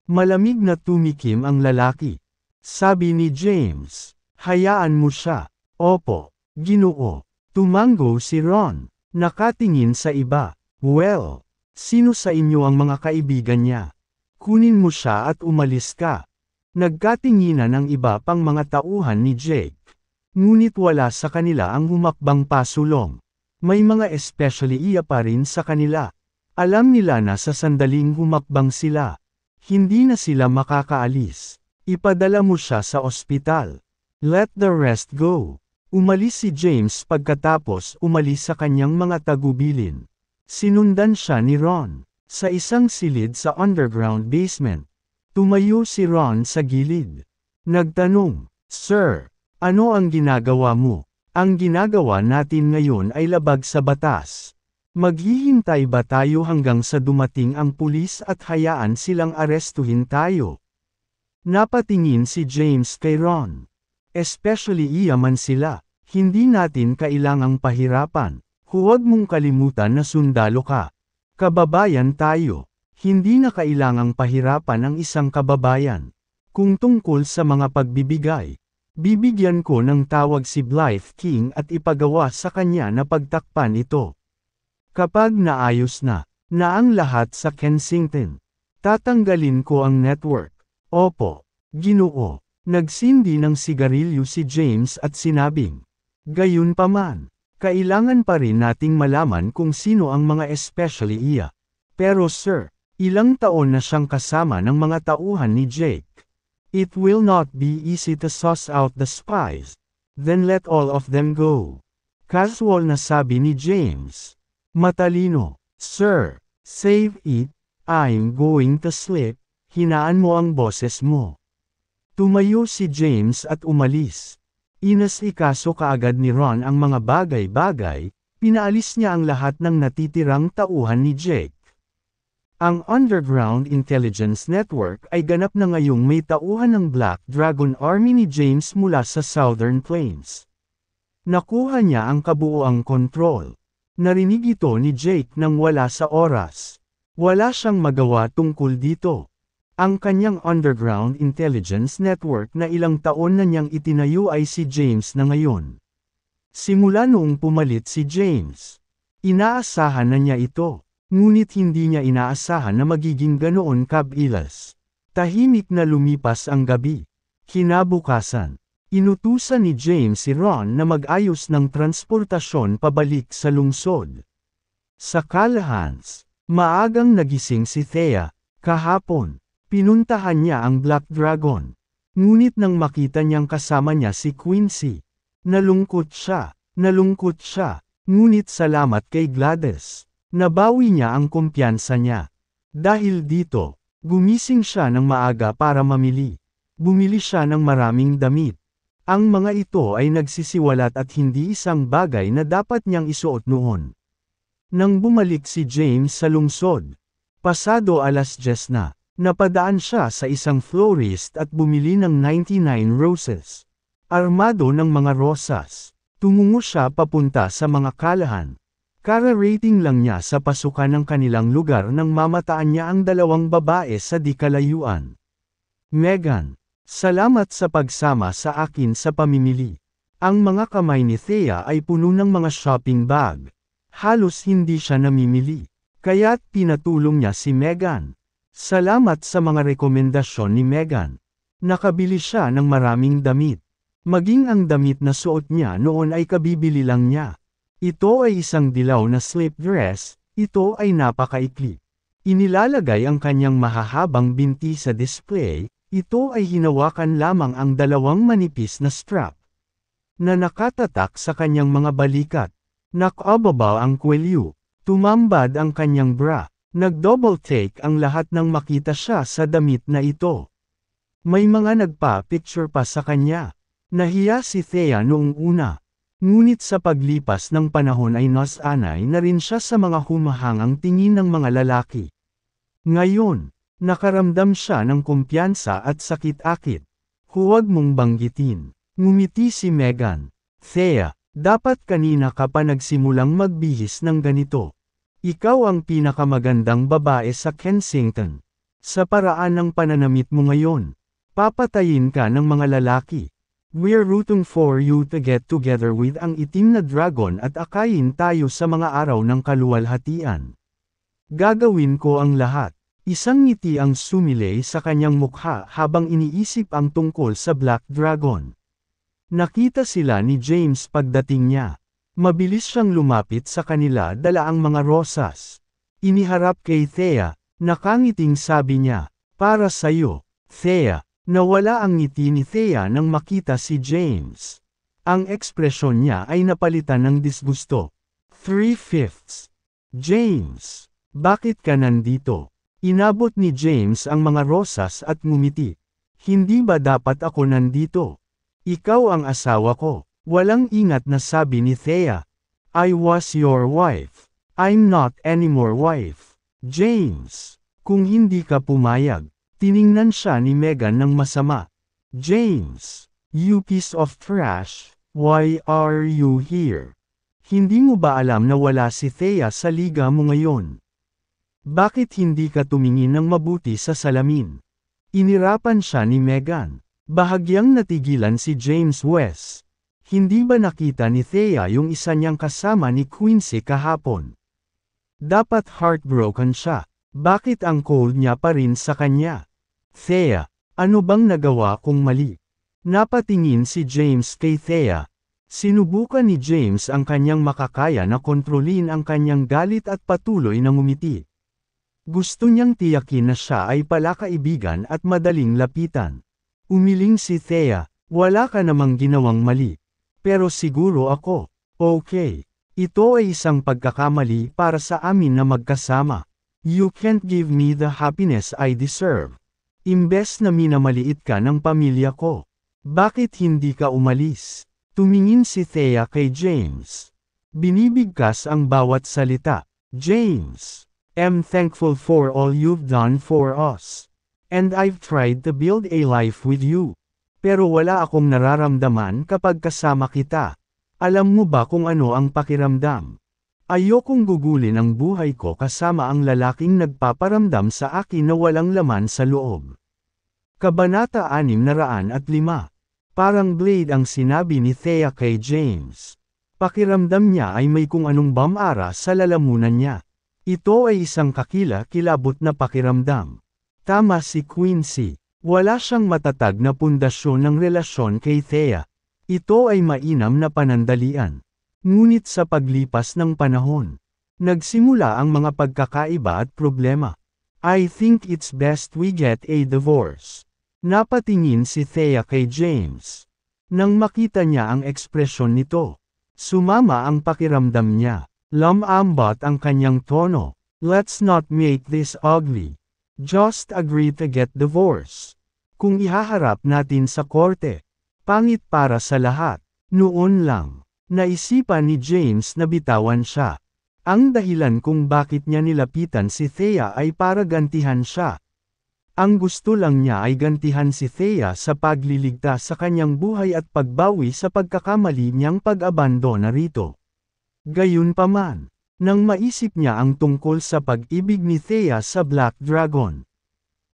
Malamig na tumikim ang lalaki. Sabi ni James, hayaan mo siya. Opo, Ginoo. Tumango si Ron. Nakatingin sa iba. Well, sino sa inyo ang mga kaibigan niya? Kunin mo siya at umalis ka. Nagkatinginan ang iba pang mga tauhan ni Jake. Ngunit wala sa kanila ang humakbang pasulong. May mga especially iya pa rin sa kanila. Alam nila na sa sandaling humakbang sila, hindi na sila makakaalis. Ipadala mo siya sa ospital. Let the rest go. Umalis si James pagkatapos umalis sa kanyang mga tagubilin. Sinundan siya ni Ron. Sa isang silid sa underground basement. Tumayo si Ron sa gilid. Nagtanong, Sir, ano ang ginagawa mo? Ang ginagawa natin ngayon ay labag sa batas. Maghihintay ba tayo hanggang sa dumating ang pulis at hayaan silang arestuhin tayo? Napatingin si James kay Ron. Especially iya man sila, hindi natin kailangang pahirapan. Huwag mong kalimutan na sundalo ka. Kababayan tayo. Hindi na kailangang pahirapan ang isang kababayan. Kung tungkol sa mga pagbibigay, bibigyan ko ng tawag si Blythe King at ipagawa sa kanya na pagtakpan ito. Kapag naayos na ang lahat sa Kensington, tatanggalin ko ang network. Opo, Ginoo. Nagsindi ng sigarilyo si James at sinabing, gayunpaman, kailangan pa rin nating malaman kung sino ang mga especially iya. Pero sir, ilang taon na siyang kasama ng mga tauhan ni Jake. It will not be easy to suss out the spies. Then let all of them go. Casual na sabi ni James. Matalino, sir, save it, I'm going to sleep, hinaan mo ang boses mo. Tumayo si James at umalis. Inasikaso kaagad ni Ron ang mga bagay-bagay, pinaalis niya ang lahat ng natitirang tauhan ni Jake. Ang Underground Intelligence Network ay ganap na ngayong may tauhan ng Black Dragon Army ni James mula sa Southern Plains. Nakuha niya ang kabuuang kontrol. Narinig ito ni Jake nang wala sa oras. Wala siyang magawa tungkol dito. Ang kanyang Underground Intelligence Network na ilang taon na niyang itinayo ay si James na ngayon. Simula noong pumalit si James, inaasahan na niya ito, ngunit hindi niya inaasahan na magiging ganoon kabilis. Tahimik na lumipas ang gabi. Kinabukasan, inutusan ni James si Ron na mag-ayos ng transportasyon pabalik sa lungsod. Sa Callahan's, maagang nagising si Thea. Kahapon, pinuntahan niya ang Black Dragon. Ngunit nang makita niyang kasama niya si Quincy, nalungkot siya, ngunit salamat kay Gladys. Nabawi niya ang kumpiyansa niya. Dahil dito, gumising siya ng maaga para mamili. Bumili siya ng maraming damit. Ang mga ito ay nagsisiwalat at hindi isang bagay na dapat niyang isuot noon. Nang bumalik si James sa lungsod, pasado 10:00 na, napadaan siya sa isang florist at bumili ng 99 roses. Armado ng mga rosas, tumungo siya papunta sa mga Callahan. Kara-rating lang niya sa pasukan ng kanilang lugar nang mamataan niya ang dalawang babae sa di kalayuan. Megan, salamat sa pagsama sa akin sa pamimili. Ang mga kamay ni Thea ay puno ng mga shopping bag. Halos hindi siya namimili. Kaya't pinatulong niya si Megan. Salamat sa mga rekomendasyon ni Megan. Nakabili siya ng maraming damit. Maging ang damit na suot niya noon ay kabibili lang niya. Ito ay isang dilaw na slip dress, ito ay napakaikli. Inilalagay ang kanyang mahahabang binti sa display, ito ay hinawakan lamang ang dalawang manipis na strap na nakatatak sa kanyang mga balikat. Nakababaw ang kwelyo, tumambad ang kanyang bra, nag-double take ang lahat nang makita siya sa damit na ito. May mga nagpa-picture pa sa kanya. Nahiya si Thea noong una. Ngunit sa paglipas ng panahon ay nasanay na rin siya sa mga humahangang tingin ng mga lalaki. Ngayon, nakaramdam siya ng kumpiyansa at sakit-akit. Huwag mong banggitin. Ngumiti si Megan. Thea, dapat kanina ka pa nagsimulang magbihis ng ganito. Ikaw ang pinakamagandang babae sa Kensington. Sa paraan ng pananamit mo ngayon, papatayin ka ng mga lalaki. We're rooting for you to get together with ang itim na dragon at akayin tayo sa mga araw ng kaluwalhatian. Gagawin ko ang lahat. Isang ngiti ang sumilay sa kanyang mukha habang iniisip ang tungkol sa Black Dragon. Nakita sila ni James pagdating niya. Mabilis siyang lumapit sa kanila dala ang mga rosas. Iniharap kay Thea, nakangiting sabi niya, para sa'yo, Thea. Nawala ang ngiti ni Thea nang makita si James. Ang ekspresyon niya ay napalitan ng disgusto. 3/5. James, bakit ka nandito? Inabot ni James ang mga rosas at ngumiti. Hindi ba dapat ako nandito? Ikaw ang asawa ko. Walang ingat na sabi ni Thea. I was your wife. I'm not anymore wife. James, kung hindi ka pumayag. Tiningnan siya ni Megan ng masama. James, you piece of trash, why are you here? Hindi mo ba alam na wala si Thea sa liga mo ngayon? Bakit hindi ka tumingin ng mabuti sa salamin? Inirapan siya ni Megan. Bahagyang natigilan si James West. Hindi ba nakita ni Thea yung isa niyang kasama ni Quincy kahapon? Dapat heartbroken siya. Bakit ang cold niya pa rin sa kanya? Thea, ano bang nagawa kong mali? Napatingin si James kay Thea. Sinubukan ni James ang kanyang makakaya na kontrolin ang kanyang galit at patuloy na ngumiti. Gusto niyang tiyakin na siya ay palakaibigan at madaling lapitan. Umiling si Thea, wala ka namang ginawang mali. Pero siguro ako, okay. Ito ay isang pagkakamali para sa amin na magkasama. You can't give me the happiness I deserve. Imbes na minamaliit ka ng pamilya ko. Bakit hindi ka umalis? Tumingin si Thea kay James. Binibigkas ang bawat salita. James, I'm thankful for all you've done for us. And I've tried to build a life with you. Pero wala akong nararamdaman kapag kasama kita. Alam mo ba kung ano ang pakiramdam? Ayokong gugulin ang buhay ko kasama ang lalaking nagpaparamdam sa akin na walang laman sa loob. Kabanata 605. Parang blade ang sinabi ni Thea kay James. Pakiramdam niya ay may kung anong bamara sa lalamunan niya. Ito ay isang kakila-kilabot na pakiramdam. Tama si Quincy. Wala siyang matatag na pundasyon ng relasyon kay Thea. Ito ay mainam na panandalian. Ngunit sa paglipas ng panahon, nagsimula ang mga pagkakaiba at problema. I think it's best we get a divorce. Napatingin si Thea kay James. Nang makita niya ang ekspresyon nito, sumama ang pakiramdam niya. Lumambot ang kanyang tono. Let's not make this ugly. Just agree to get divorced. Kung ihaharap natin sa korte, pangit para sa lahat. Noon lang, naisipan ni James na bitawan siya. Ang dahilan kung bakit niya nilapitan si Thea ay para gantihan siya. Ang gusto lang niya ay gantihan si Thea sa pagliligtas sa kanyang buhay at pagbawi sa pagkakamali niyang pag-abandona rito. Gayunpaman, nang maisip niya ang tungkol sa pag-ibig ni Thea sa Black Dragon,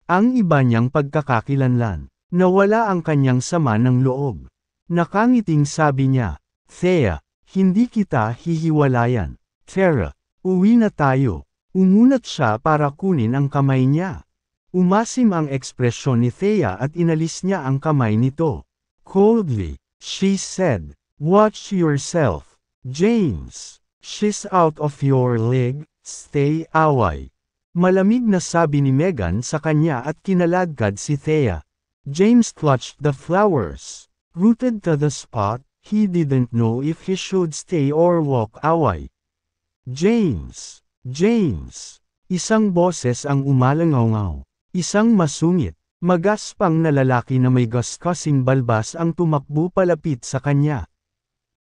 ang iba niyang pagkakakilanlan, nawala ang kanyang sama ng loob. Nakangiting sabi niya, Thea, hindi kita hihiwalayan. Tara, uwi na tayo. Umunat siya para kunin ang kamay niya. Umasim ang ekspresyon ni Thea at inalis niya ang kamay nito. Coldly, she said, watch yourself, James. She's out of your league, stay away. Malamig na sabi ni Megan sa kanya at kinaladkad si Thea. James clutched the flowers. Rooted to the spot, he didn't know if he should stay or walk away. James! James! Isang boses ang umalangaw-ngaw. Isang masungit, magaspang na lalaki na may gaskasing balbas ang tumakbo palapit sa kanya.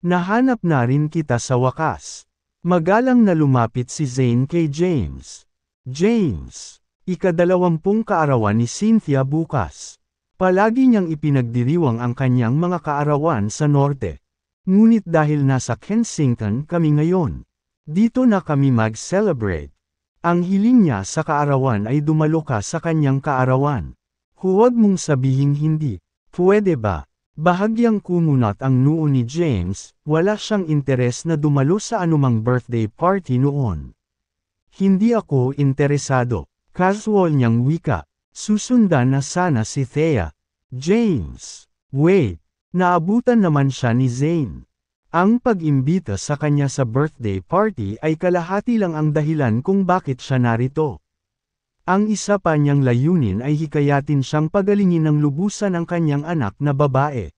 Nahanap na rin kita sa wakas. Magalang na lumapit si Zane kay James. James! Ika-20 kaarawan ni Cynthia bukas. Palagi niyang ipinagdiriwang ang kanyang mga kaarawan sa norte. Ngunit dahil nasa Kensington kami ngayon, dito na kami mag-celebrate. Ang hiling niya sa kaarawan ay dumalo ka sa kanyang kaarawan. Huwag mong sabihing hindi. Pwede ba? Bahagyang kumunat ang noo ni James, wala siyang interes na dumalo sa anumang birthday party noon. Hindi ako interesado. Casual niyang wika. Susundan na sana si Thea. James! Wait! Naabutan naman siya ni Zane. Ang pag-imbita sa kanya sa birthday party ay kalahati lang ang dahilan kung bakit siya narito. Ang isa pa niyang layunin ay hikayatin siyang pagalingin ng lubusan ang kanyang anak na babae.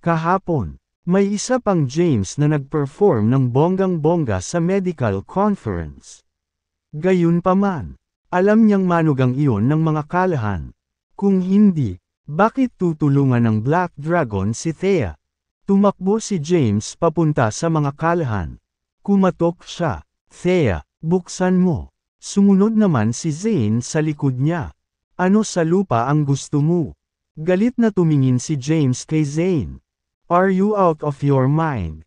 Kahapon, may isa pang James na nag-perform ng bonggang-bongga sa medical conference. Gayunpaman, alam niyang manugang iyon ng mga kalahan. Kung hindi, bakit tutulungan ng Black Dragon si Thea? Tumakbo si James papunta sa mga kalahan. Kumatok siya. Thea, buksan mo. Sumunod naman si Zane sa likod niya. Ano sa lupa ang gusto mo? Galit na tumingin si James kay Zane. Are you out of your mind?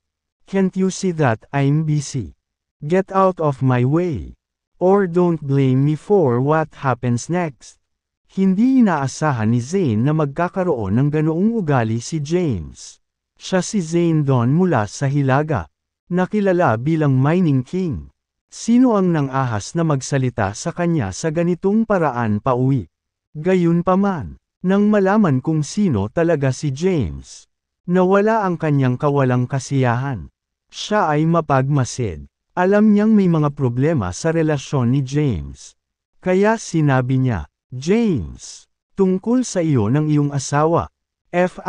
Can't you see that I'm busy? Get out of my way. Or don't blame me for what happens next. Hindi inaasahan ni Zane na magkakaroon ng ganoong ugali si James. Siya si Zane Don mula sa Hilaga. Nakilala bilang Mining King. Sino ang nang-ahas na magsalita sa kanya sa ganitong paraan pauwi? Gayunpaman, nang malaman kung sino talaga si James, nawala ang kanyang kawalang kasiyahan. Siya ay mapagmasid. Alam niyang may mga problema sa relasyon ni James. Kaya sinabi niya, James, tungkol sa iyo ng iyong asawa. F***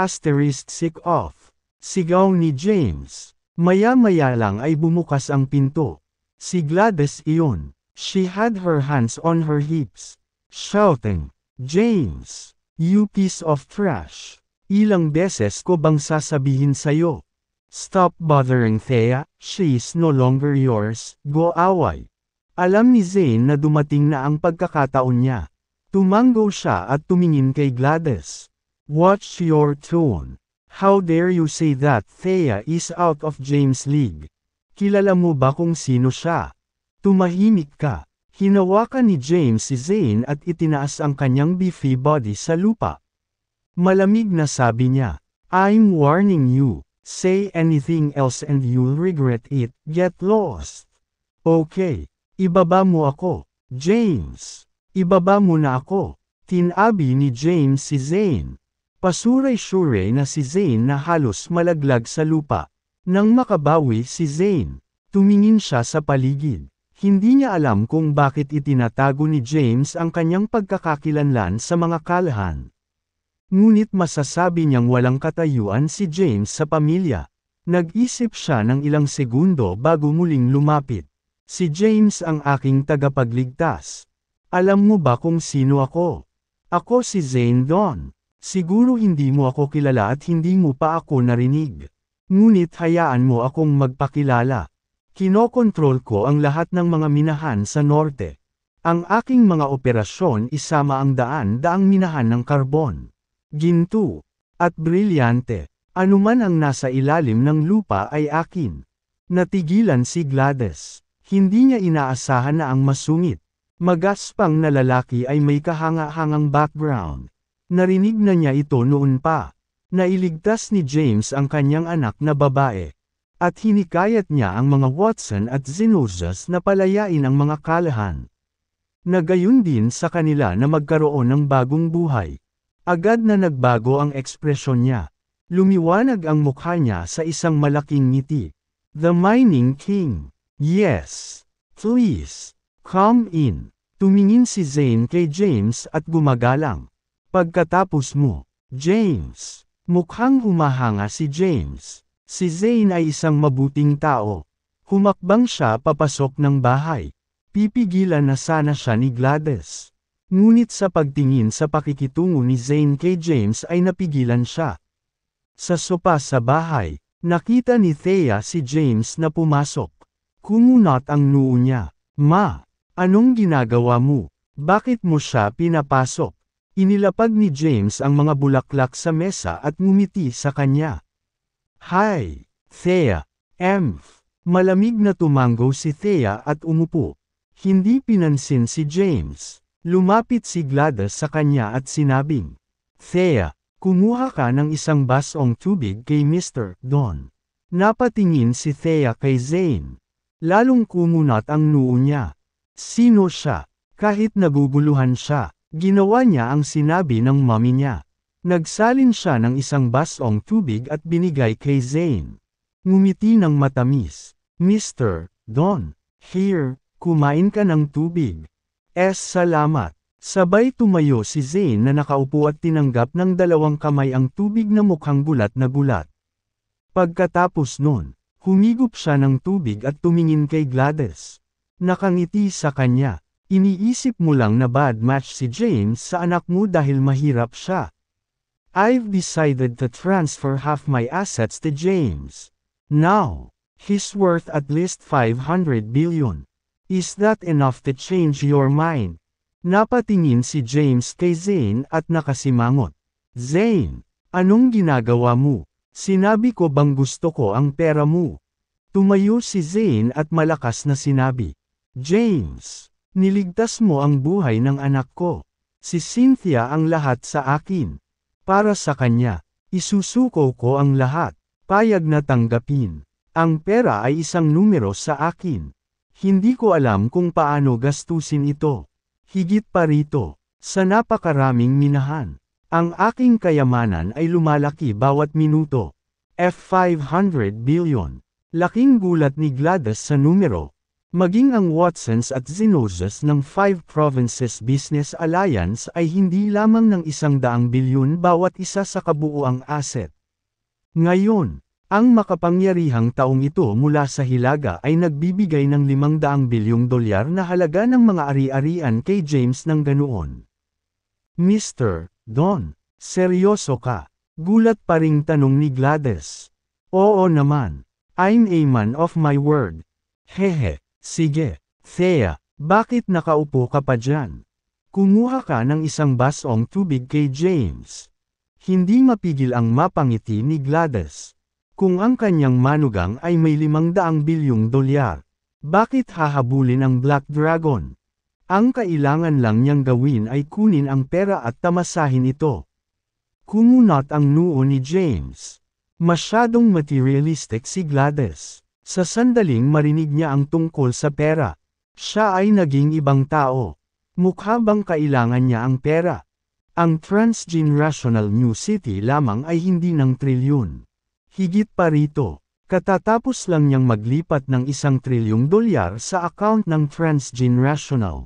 off. Sigaw ni James. Maya-maya lang ay bumukas ang pinto. Si Gladys iyon. She had her hands on her hips, shouting, "James, you piece of trash. Ilang beses ko bang sasabihin sa'yo? Stop bothering Thea, she's no longer yours, go away." Alam ni Zane na dumating na ang pagkakataon niya. Tumango siya at tumingin kay Gladys. "Watch your tone. How dare you say that Thea is out of James' league? Kilala mo ba kung sino siya?" Tumahimik ka. Hinawakan ni James si Zane at itinaas ang kanyang beefy body sa lupa. Malamig na sabi niya, "I'm warning you, say anything else and you'll regret it, get lost." "Okay, ibaba mo ako, James. Ibaba mo na ako." Tinabi ni James si Zane. Pasuray-suray na si Zane na halos malaglag sa lupa. Nang makabawi si Zane, tumingin siya sa paligid. Hindi niya alam kung bakit itinatago ni James ang kanyang pagkakakilanlan sa mga kalahan. Ngunit masasabi niyang walang katayuan si James sa pamilya. Nag-isip siya ng ilang segundo bago muling lumapit. "Si James ang aking tagapagligtas. Alam mo ba kung sino ako? Ako si Zane Dawn. Siguro hindi mo ako kilala at hindi mo pa ako narinig. Ngunit hayaan mo akong magpakilala. Kinokontrol ko ang lahat ng mga minahan sa norte. Ang aking mga operasyon isama ang daan-daang minahan ng karbon, ginto, at brilyante. Anuman ang nasa ilalim ng lupa ay akin." Natigilan si Gladys. Hindi niya inaasahan na ang masungit, magaspang na lalaki ay may kahanga-hangang background. Narinig na niya ito noon pa. Nailigtas ni James ang kanyang anak na babae. At hinikayat niya ang mga Watson at Zenozas na palayain ang mga kalahan. Nagayon din sa kanila na magkaroon ng bagong buhay. Agad na nagbago ang ekspresyon niya. Lumiwanag ang mukha niya sa isang malaking ngiti. "The Mining King. Yes. Please. Come in." Tumingin si Zane kay James at gumagalang. "Pagkatapos mo, James." Mukhang humahanga si James. Si Zane ay isang mabuting tao. Humakbang siya papasok ng bahay. Pipigilan na sana siya ni Gladys. Ngunit sa pagtingin sa pakikitungo ni Zane kay James ay napigilan siya. Sa sopa sa bahay, nakita ni Thea si James na pumasok. Kumunat ang noo niya. "Ma, anong ginagawa mo? Bakit mo siya pinapasok?" Inilapag ni James ang mga bulaklak sa mesa at ngumiti sa kanya. "Hi, Thea. Malamig na tumango si Thea at umupo. Hindi pinansin si James. Lumapit si Gladys sa kanya at sinabing, "Thea, kumuha ka ng isang basong tubig kay Mr. Don." Napatingin si Thea kay Zane. Lalong kumunat ang noo niya. Sino siya? Kahit naguguluhan siya, ginawa niya ang sinabi ng mommy niya. Nagsalin siya ng isang basong tubig at binigay kay Zane. Ngumiti ng matamis. "Mr. Don, here, kumain ka ng tubig." Salamat." Sabay tumayo si Zane na nakaupo at tinanggap ng dalawang kamay ang tubig na mukhang gulat na gulat. Pagkatapos nun, humigop siya ng tubig at tumingin kay Gladys. Nakangiti sa kanya. "Iniisip mo lang na bad match si James sa anak mo dahil mahirap siya. I've decided to transfer half my assets to James. Now, he's worth at least 500 billion. Is that enough to change your mind?" Napatingin si James kay Zane at nakasimangot. "Zane, anong ginagawa mo? Sinabi ko bang gusto ko ang pera mo?" Tumayo si Zane at malakas na sinabi, "James, niligtas mo ang buhay ng anak ko. Si Cynthia ang lahat sa akin. Para sa kanya, isusuko ko ang lahat. Payag na tanggapin. Ang pera ay isang numero sa akin. Hindi ko alam kung paano gastusin ito. Higit pa rito, sa napakaraming minahan. Ang aking kayamanan ay lumalaki bawat minuto. 500 billion. Laking gulat ni Gladys sa numero. Maging ang Watsons at Zenozas ng 5 Provinces Business Alliance ay hindi lamang ng 100 bilyon bawat isa sa kabuuang asset. Ngayon, Ang makapangyarihang taong ito mula sa Hilaga ay nagbibigay ng 500 bilyong dolyar na halaga ng mga ari-arian kay James ng ganoon. Mr. Don, seryoso ka? Gulat pa ring tanong ni Gladys. Oo naman. I'm a man of my word. Hehe, sige. Thea, bakit nakaupo ka pa dyan? Kumuha ka ng isang basong tubig kay James. Hindi mapigil ang mapangiti ni Gladys. Kung ang kanyang manugang ay may 500 bilyong dolyar, bakit hahabulin ang Black Dragon? Ang kailangan lang niyang gawin ay kunin ang pera at tamasahin ito. Kumunot ang noo ni James. Masyadong materialistic si Gladys. Sa sandaling marinig niya ang tungkol sa pera, siya ay naging ibang tao. Mukha bang kailangan niya ang pera? Ang transgenerational New City lamang ay hindi ng trilyon. Higit pa rito, katatapos lang niyang maglipat ng 1 trilyong dolyar sa account ng transgenerational.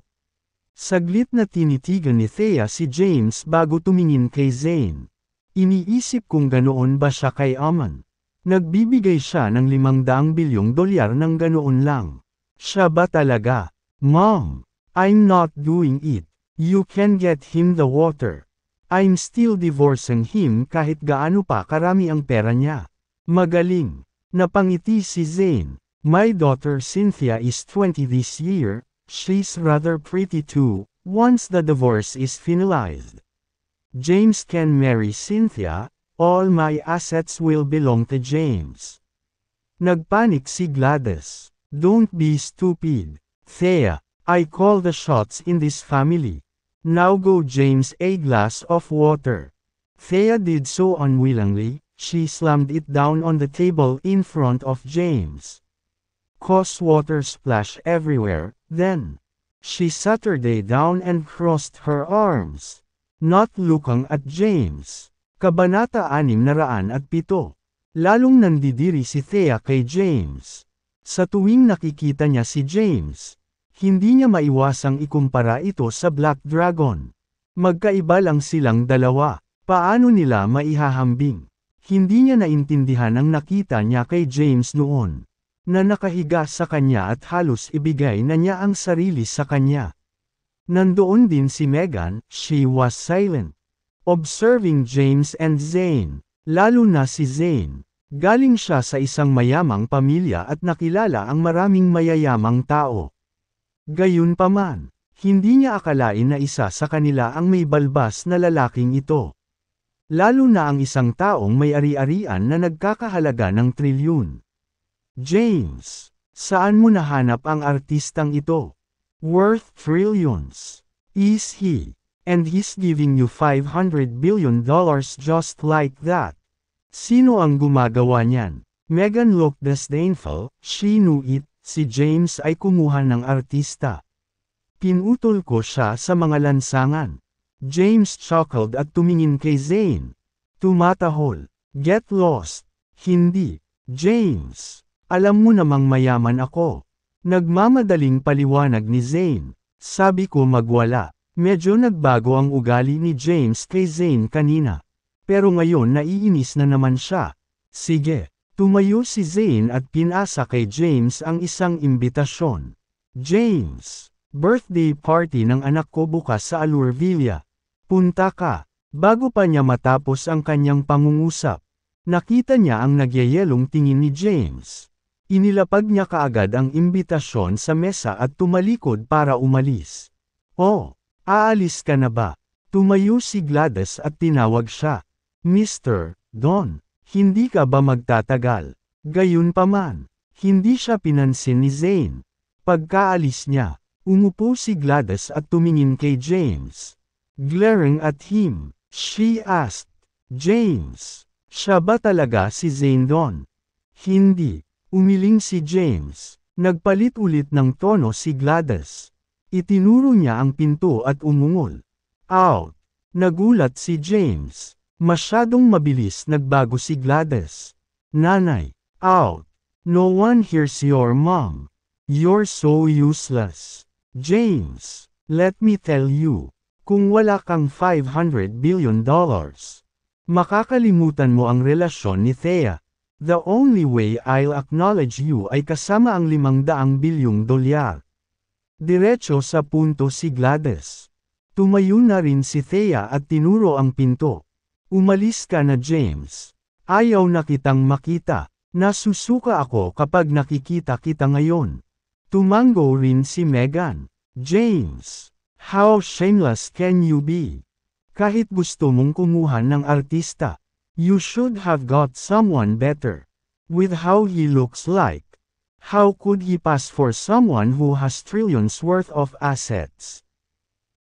Saglit na tinitigan ni Thea si James bago tumingin kay Zane. Iniisip kung ganoon ba siya kay Aman. Nagbibigay siya ng 500 bilyong dolyar ng ganoon lang. Siya ba talaga? Mom, I'm not doing it. You can get him the water. I'm still divorcing him kahit gaano pa karami ang pera niya. Magaling. Napangiti si Zane. My daughter Cynthia is 20 this year. She's rather pretty too, once the divorce is finalized. James can marry Cynthia, all my assets will belong to James. Nagpanik si Gladys. Don't be stupid. Thea, I call the shots in this family. Now go James a glass of water. Thea did so unwillingly, she slammed it down on the table in front of James. Cause water splash everywhere, then. She sat her down and crossed her arms. Not looking at James. Kabanata 607. Lalong nandidiri si Thea kay James. Sa tuwing nakikita niya si James, hindi niya maiwasang ikumpara ito sa Black Dragon. Magkaiba lang silang dalawa. Paano nila maihahambing? Hindi niya naintindihan ang nakita niya kay James noon, na nakahiga sa kanya at halos ibigay na niya ang sarili sa kanya. Nandoon din si Megan, she was silent. Observing James and Zane, lalo na si Zane. Galing siya sa isang mayamang pamilya at nakilala ang maraming mayayamang tao. Gayunpaman, hindi niya akalain na isa sa kanila ang may balbas na lalaking ito. Lalo na ang isang taong may ari-arian na nagkakahalaga ng trilyon. James, saan mo nahanap ang artistang ito? Worth trillions. Is he? And he's giving you $500 billion just like that. Sino ang gumagawa niyan? Megan looked disdainful, she knew it, si James ay kumuha ng artista. Pinutol ko siya sa mga lansangan. James chuckled at tumingin kay Zane. Tumatahol. Get lost. Hindi. James, alam mo namang mayaman ako. Nagmamadaling paliwanag ni Zane. Sabi ko magwala. Medyo nagbago ang ugali ni James kay Zane kanina. Pero ngayon naiinis na naman siya. Sige. Tumayo si Zane at pinasa kay James ang isang imbitasyon. James, birthday party ng anak ko bukas sa Allure Villa. Punta ka. Bago pa niya matapos ang kanyang pangungusap, nakita niya ang nagyayelong tingin ni James. Inilapag niya kaagad ang imbitasyon sa mesa at tumalikod para umalis. Oh, aalis ka na ba? Tumayo si Gladys at tinawag siya. Mr. Don, hindi ka ba magtatagal? Gayunpaman, hindi siya pinansin ni Zane. Pagkaalis niya, umupo si Gladys at tumingin kay James. Glaring at him, she asked, James, siya ba talaga si Zane Don? Hindi, umiling si James. Nagpalit ulit ng tono si Gladys. Itinuro niya ang pinto at umungol. Out! Nagulat si James. Masyadong mabilis nagbago si Gladys. Nanay, out! No one hears your mom. You're so useless. James, let me tell you. Kung wala kang $500 billion, makakalimutan mo ang relasyon ni Thea. The only way I'll acknowledge you ay kasama ang 500 bilyong dolyar. Diretso sa punto si Gladys. Tumayo na rin si Thea at tinuro ang pinto. Umalis ka na, James. Ayaw na kitang makita. Nasusuka ako kapag nakikita kita ngayon. Tumango rin si Megan. James, how shameless can you be? Kahit gusto mong kumuha ng artista, you should have got someone better. With how he looks like, how could he pass for someone who has trillions worth of assets?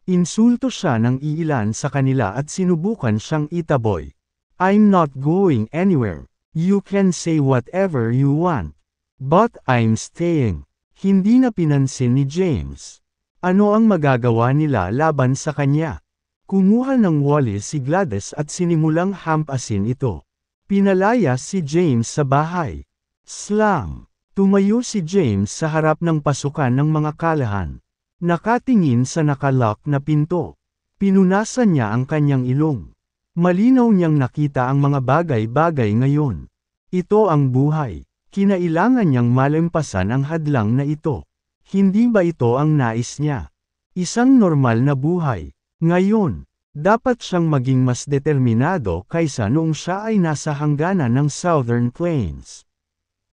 Insulto siya ng iilan sa kanila at sinubukan siyang itaboy. I'm not going anywhere. You can say whatever you want. But I'm staying. Hindi na pinansin ni James. Ano ang magagawa nila laban sa kanya? Kumuha ng walis si Gladys at sinimulang hampasin ito. Pinalaya si James sa bahay. Slam! Tumayo si James sa harap ng pasukan ng mga kalahan. Nakatingin sa nakalock na pinto. Pinunasan niya ang kanyang ilong. Malinaw niyang nakita ang mga bagay-bagay ngayon. Ito ang buhay. Kinailangan niyang malampasan ang hadlang na ito. Hindi ba ito ang nais niya? Isang normal na buhay. Ngayon, dapat siyang maging mas determinado kaysa noong siya ay nasa hangganan ng Southern Plains.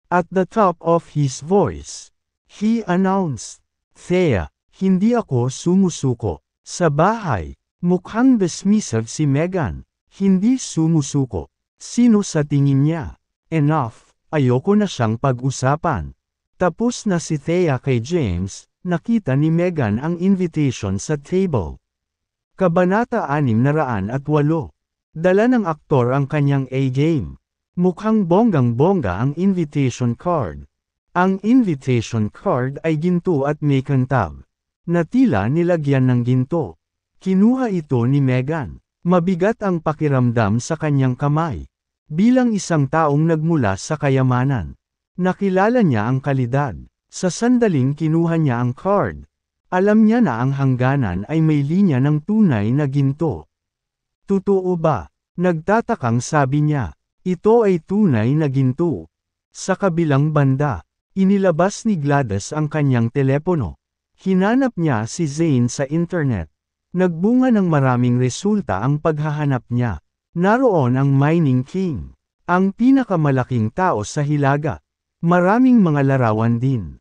At the top of his voice, he announced, Thea, hindi ako sumusuko. Sa bahay, mukhang dismissive si Megan. Hindi sumusuko. Sino sa tingin niya? Enough, ayoko na siyang pag-usapan. Tapos na si Thea kay James, nakita ni Megan ang invitation sa table. Kabanata 608. Dala ng aktor ang kanyang A-game. Mukhang bonggang-bongga ang invitation card. Ang invitation card ay ginto at may kantab. Na tila nilagyan ng ginto. Kinuha ito ni Megan. Mabigat ang pakiramdam sa kanyang kamay. Bilang isang taong nagmula sa kayamanan. Nakilala niya ang kalidad. Sa sandaling kinuha niya ang card. Alam niya na ang hangganan ay may linya ng tunay na ginto. Totoo ba? Nagtatakang sabi niya. Ito ay tunay na ginto. Sa kabilang banda, inilabas ni Gladys ang kanyang telepono. Hinanap niya si Zane sa internet. Nagbunga ng maraming resulta ang paghahanap niya. Naroon ang Mining King. Ang pinakamalaking tao sa Hilaga. Maraming mga larawan din.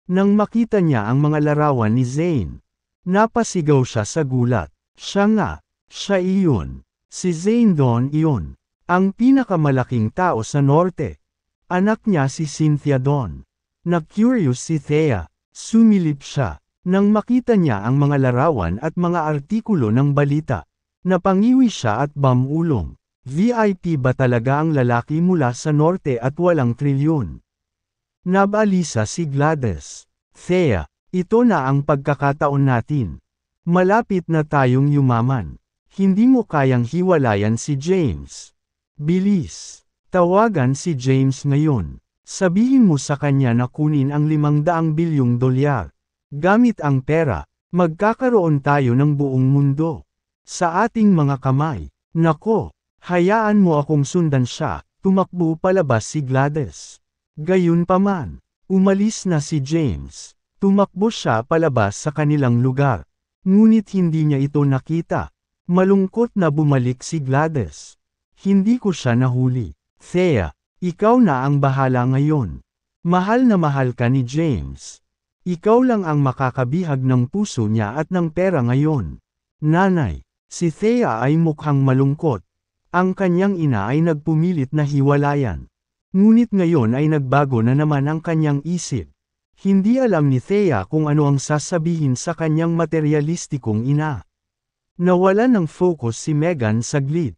Nang makita niya ang mga larawan ni Zane, napasigaw siya sa gulat. Siya nga, siya iyon. Si Zane Don iyon. Ang pinakamalaking tao sa norte. Anak niya si Cynthia Don. Na-curious si Thea. Sumilip siya. Nang makita niya ang mga larawan at mga artikulo ng balita. Napangiwi siya at bamulong. VIP ba talaga ang lalaki mula sa norte at walang trilyon? Nabalisa si Gladys. Thea, ito na ang pagkakataon natin. Malapit na tayong yumaman. Hindi mo kayang hiwalayan si James. Bilis. Tawagan si James ngayon. Sabihin mo sa kanya na kunin ang 500 bilyong dolyar. Gamit ang pera, magkakaroon tayo ng buong mundo. Sa ating mga kamay. Nako. Hayaan mo akong sundan siya, tumakbo palabas si Gladys. Gayunpaman, umalis na si James. Tumakbo siya palabas sa kanilang lugar. Ngunit hindi niya ito nakita. Malungkot na bumalik si Gladys. Hindi ko siya nahuli. Thea, ikaw na ang bahala ngayon. Mahal na mahal ka ni James. Ikaw lang ang makakabihag ng puso niya at ng pera ngayon. Nanay, si Thea ay mukhang malungkot. Ang kanyang ina ay nagpumilit na hiwalayan. Ngunit ngayon ay nagbago na naman ang kanyang isip. Hindi alam ni Thea kung ano ang sasabihin sa kanyang materialistikong ina. Nawalan ng focus si Megan saglit.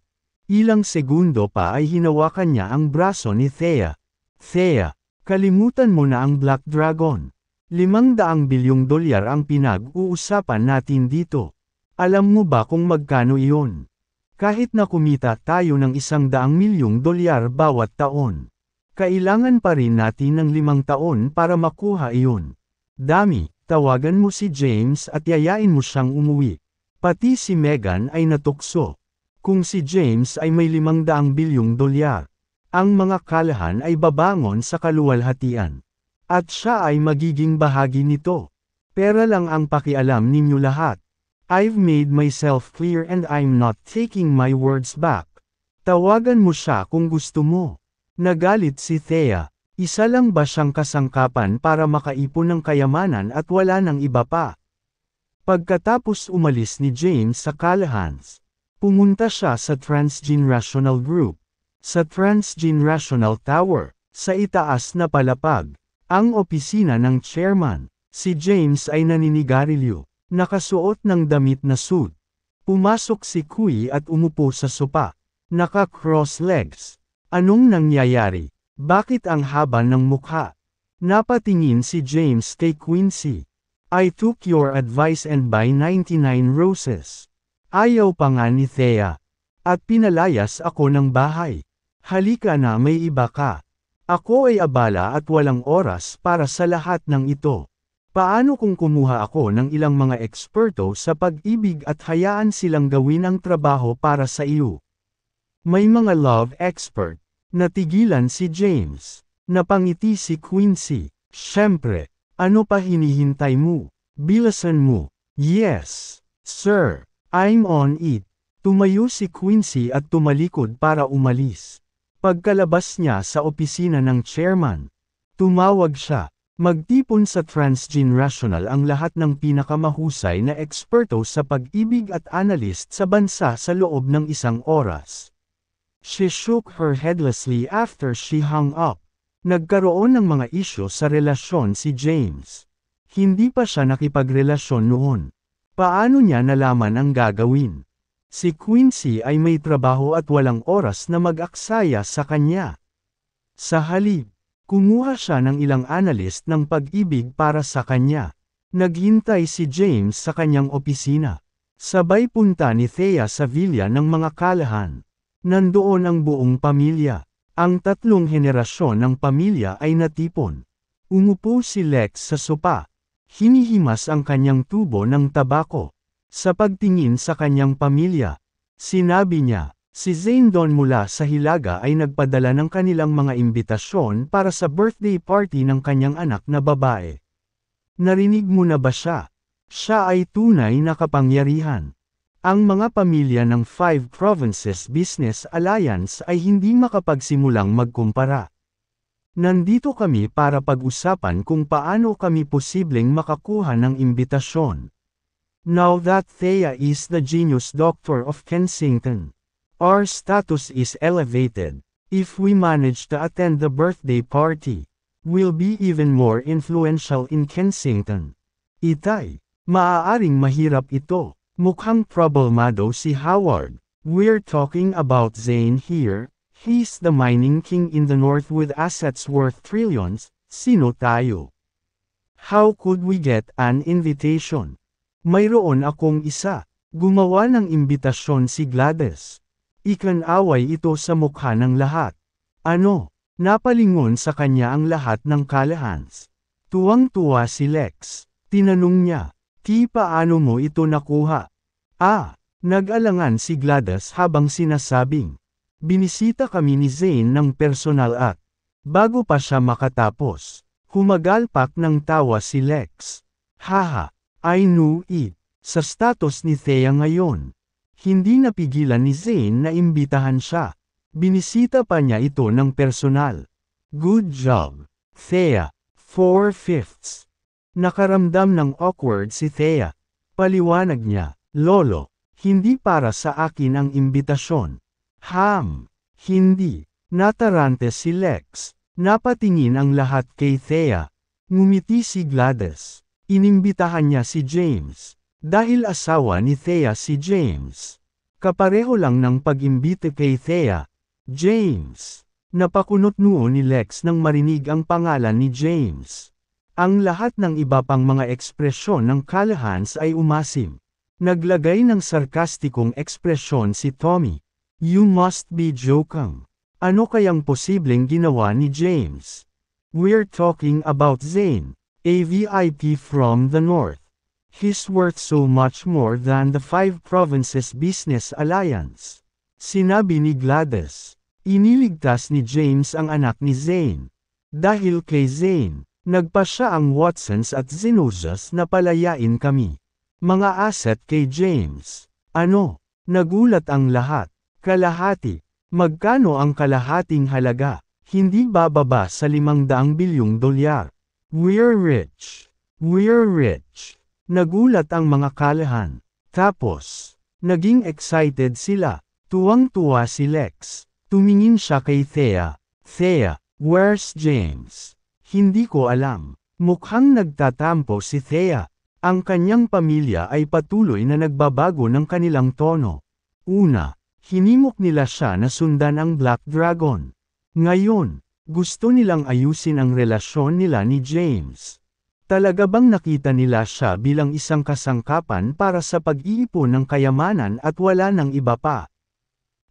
Ilang segundo pa ay hinawakan niya ang braso ni Thea. Thea, kalimutan mo na ang Black Dragon. 500 bilyong dolyar ang pinag-uusapan natin dito. Alam mo ba kung magkano iyon? Kahit na kumita tayo ng 100 milyong dolyar bawat taon. Kailangan pa rin natin ng 5 taon para makuha iyon. Dami, tawagan mo si James at yayain mo siyang umuwi. Pati si Megan ay natukso. Kung si James ay may 500 bilyong dolyar, Ang mga Callahan ay babangon sa kaluwalhatian. At siya ay magiging bahagi nito. Pera lang ang pakialam ninyo lahat. I've made myself clear and I'm not taking my words back. Tawagan mo siya kung gusto mo. Nagalit si Thea. Isa lang ba siyang kasangkapan para makaipon ng kayamanan at wala nang iba pa? Pagkatapos umalis ni James sa Callahans, pumunta siya sa Transgenerational Group. Sa Transgenerational Tower, sa itaas na palapag, ang opisina ng chairman. Si James ay naninigarilyo, nakasuot ng damit na suit. Pumasok si Kui at umupo sa sopa. Naka-cross legs. Anong nangyayari? Bakit ang haba ng mukha? Napatingin si James kay Quincy. I took your advice and buy 99 roses. Ayaw pa nga ni Thea. At pinalayas ako ng bahay. Halika na, may iba ka. Ako ay abala at walang oras para sa lahat ng ito. Paano kung kumuha ako ng ilang mga eksperto sa pag-ibig at hayaan silang gawin ang trabaho para sa iyo? May mga love expert. Natigilan si James. Napangiti si Quincy. Siyempre, ano pa hinihintay mo? Bilasan mo. Yes, sir. I'm on it. Tumayo si Quincy at tumalikod para umalis. Pagkalabas niya sa opisina ng chairman, tumawag siya. Magtipon sa Transgenerational ang lahat ng pinakamahusay na eksperto sa pag-ibig at analyst sa bansa sa loob ng 1 oras. She shook her headlessly after she hung up. Nagkaroon ng mga isyu sa relasyon si James. Hindi pa siya nakipagrelasyon noon. Paano niya nalaman ang gagawin? Si Quincy ay may trabaho at walang oras na mag-aksaya sa kanya. Sa halip, kumuha siya ng ilang analyst ng pag-ibig para sa kanya. Naghintay si James sa kanyang opisina. Sabay punta ni Thea sa villa ng mga Callahan. Nandoon ang buong pamilya. Ang 3 henerasyon ng pamilya ay natipon. Umupo si Lex sa sopa. Hinihimas ang kanyang tubo ng tabako. Sa pagtingin sa kanyang pamilya, sinabi niya, si Zane Don mula sa Hilaga ay nagpadala ng kanilang mga imbitasyon para sa birthday party ng kanyang anak na babae. Narinig mo na ba siya? Siya ay tunay na kapangyarihan. Ang mga pamilya ng 5 Provinces Business Alliance ay hindi makapagsimulang magkumpara. Nandito kami para pag-usapan kung paano kami posibleng makakuha ng imbitasyon. Now that Thea is the genius doctor of Kensington, our status is elevated. If we manage to attend the birthday party, we'll be even more influential in Kensington. Itay, maaaring mahirap ito. Mukhang problemado si Howard. We're talking about Zane here. He's the mining king in the north with assets worth trillions. Sino tayo? How could we get an invitation? Mayroon akong isa. Gumawa ng imbitasyon si Gladys. Ikan-away ito sa mukha ng lahat. Ano? Napalingon sa kanya ang lahat ng Callahans. Tuwang-tuwa si Lex. Tinanong niya. Paano mo ito nakuha? Nag-alangan si Gladys habang sinasabing, binisita kami ni Zane ng personal at, bago pa siya makatapos, humagalpak ng tawa si Lex. Haha, I knew it. Sa status ni Thea ngayon, hindi napigilan ni Zane na imbitahan siya. Binisita pa niya ito ng personal. Good job, Thea. 4/5. Nakaramdam ng awkward si Thea. Paliwanag niya, Lolo, hindi para sa akin ang imbitasyon. Hindi. Natarante si Lex. Napatingin ang lahat kay Thea. Ngumiti si Gladys. Inimbitahan niya si James. Dahil asawa ni Thea si James. Kapareho lang ng pag-imbite kay Thea. James. Napakunot noon ni Lex nang marinig ang pangalan ni James. Ang lahat ng iba pang mga ekspresyon ng Callahans ay umasim. Naglagay ng sarkastikong ekspresyon si Tommy. You must be joking. Ano kayang posibleng ginawa ni James? We're talking about Zane, a VIP from the north. He's worth so much more than the 5 Provinces Business Alliance. Sinabi ni Gladys. Iniligtas ni James ang anak ni Zane. Dahil kay Zane, nagpa siya ang Watsons at Zenosius na palayain kami. Mga asset kay James. Ano? Nagulat ang lahat. Kalahati. Magkano ang kalahating halaga? Hindi bababa sa 500 bilyong dolyar. We're rich. We're rich. Nagulat ang mga kalahan. Tapos, naging excited sila. Tuwang-tuwa si Lex. Tumingin siya kay Thea. Thea, where's James? Hindi ko alam. Mukhang nagtatampo si Thea. Ang kanyang pamilya ay patuloy na nagbabago ng kanilang tono. Una, hinimok nila siya na sundan ang Black Dragon. Ngayon, gusto nilang ayusin ang relasyon nila ni James. Talaga bang nakita nila siya bilang isang kasangkapan para sa pag-iipon ng kayamanan at wala ng iba pa?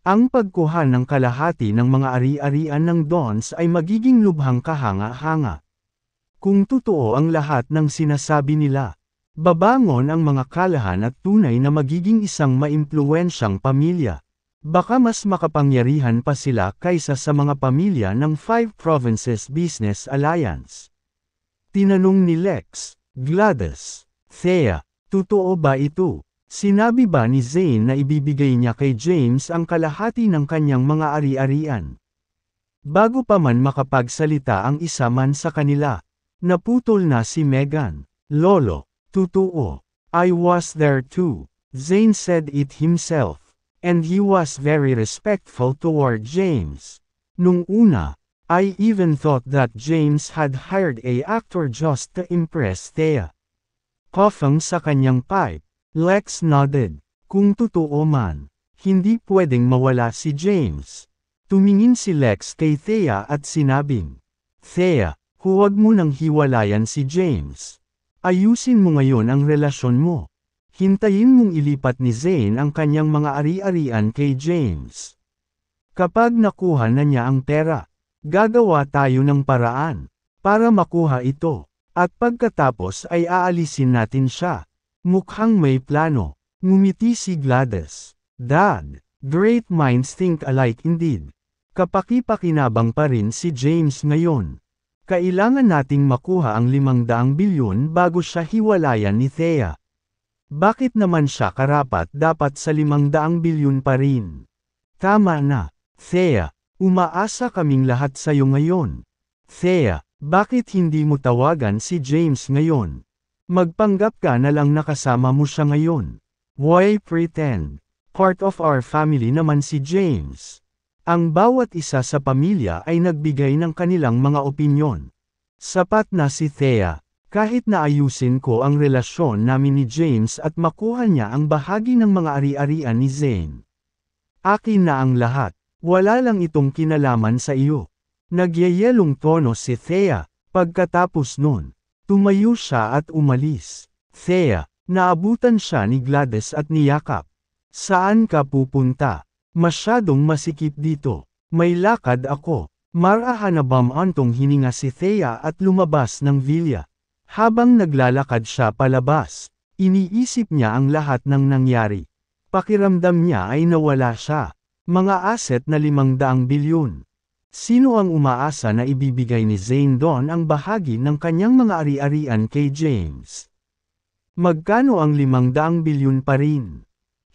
Ang pagkuha ng kalahati ng mga ari-arian ng Dons ay magiging lubhang kahanga-hanga. Kung totoo ang lahat ng sinasabi nila, babangon ang mga kalahan at tunay na magiging isang maimpluwensyang pamilya. Baka mas makapangyarihan pa sila kaysa sa mga pamilya ng Five Provinces Business Alliance. Tinanong ni Lex, Gladys, Thea, totoo ba ito? Sinabi ba ni Zane na ibibigay niya kay James ang kalahati ng kanyang mga ari-arian? Bago pa man makapagsalita ang isa man sa kanila, naputol na si Megan. Lolo, totoo. I was there too. Zane said it himself. And he was very respectful toward James. Nung una, I even thought that James had hired a actor just to impress Thea. Coughing sa kanyang pipe, Lex nodded. Kung totoo man, hindi pwedeng mawala si James. Tumingin si Lex kay Thea at sinabing, Thea, huwag mo nang hiwalayan si James. Ayusin mo ngayon ang relasyon mo. Hintayin mong ilipat ni Zane ang kanyang mga ari-arian kay James. Kapag nakuha na niya ang pera, gagawa tayo ng paraan para makuha ito. At pagkatapos ay aalisin natin siya. Mukhang may plano. Ngumiti si Gladys. Dad, great minds think alike indeed. Kapaki-pakinabang pa rin si James ngayon. Kailangan nating makuha ang 500 bilyon bago siya hiwalayan ni Thea. Bakit naman siya karapat dapat sa 500 bilyon pa rin? Tama na, Thea. Umaasa kaming lahat sa iyo ngayon. Thea, bakit hindi mo tawagan si James ngayon? Magpanggap ka na lang nakasama mo siya ngayon. Why pretend? Part of our family naman si James. Ang bawat isa sa pamilya ay nagbigay ng kanilang mga opinyon. Sapat na si Thea, kahit na ayusin ko ang relasyon namin ni James at makuha niya ang bahagi ng mga ari-arian ni Zane. Akin na ang lahat, wala lang itong kinalaman sa iyo. Nagyayelong tono si Thea, pagkatapos nun. Tumayo siya at umalis. Thea, naabutan siya ni Gladys at niyakap. Saan ka pupunta? Masyadong masikip dito. May lakad ako. Marahanabam antong hininga si Thea at lumabas ng villa. Habang naglalakad siya palabas, iniisip niya ang lahat ng nangyari. Pakiramdam niya ay nawala siya. Mga asset na 500 bilyon. Sino ang umaasa na ibibigay ni Zane doon ang bahagi ng kanyang mga ari-arian kay James? Magkano ang 500 bilyon pa rin?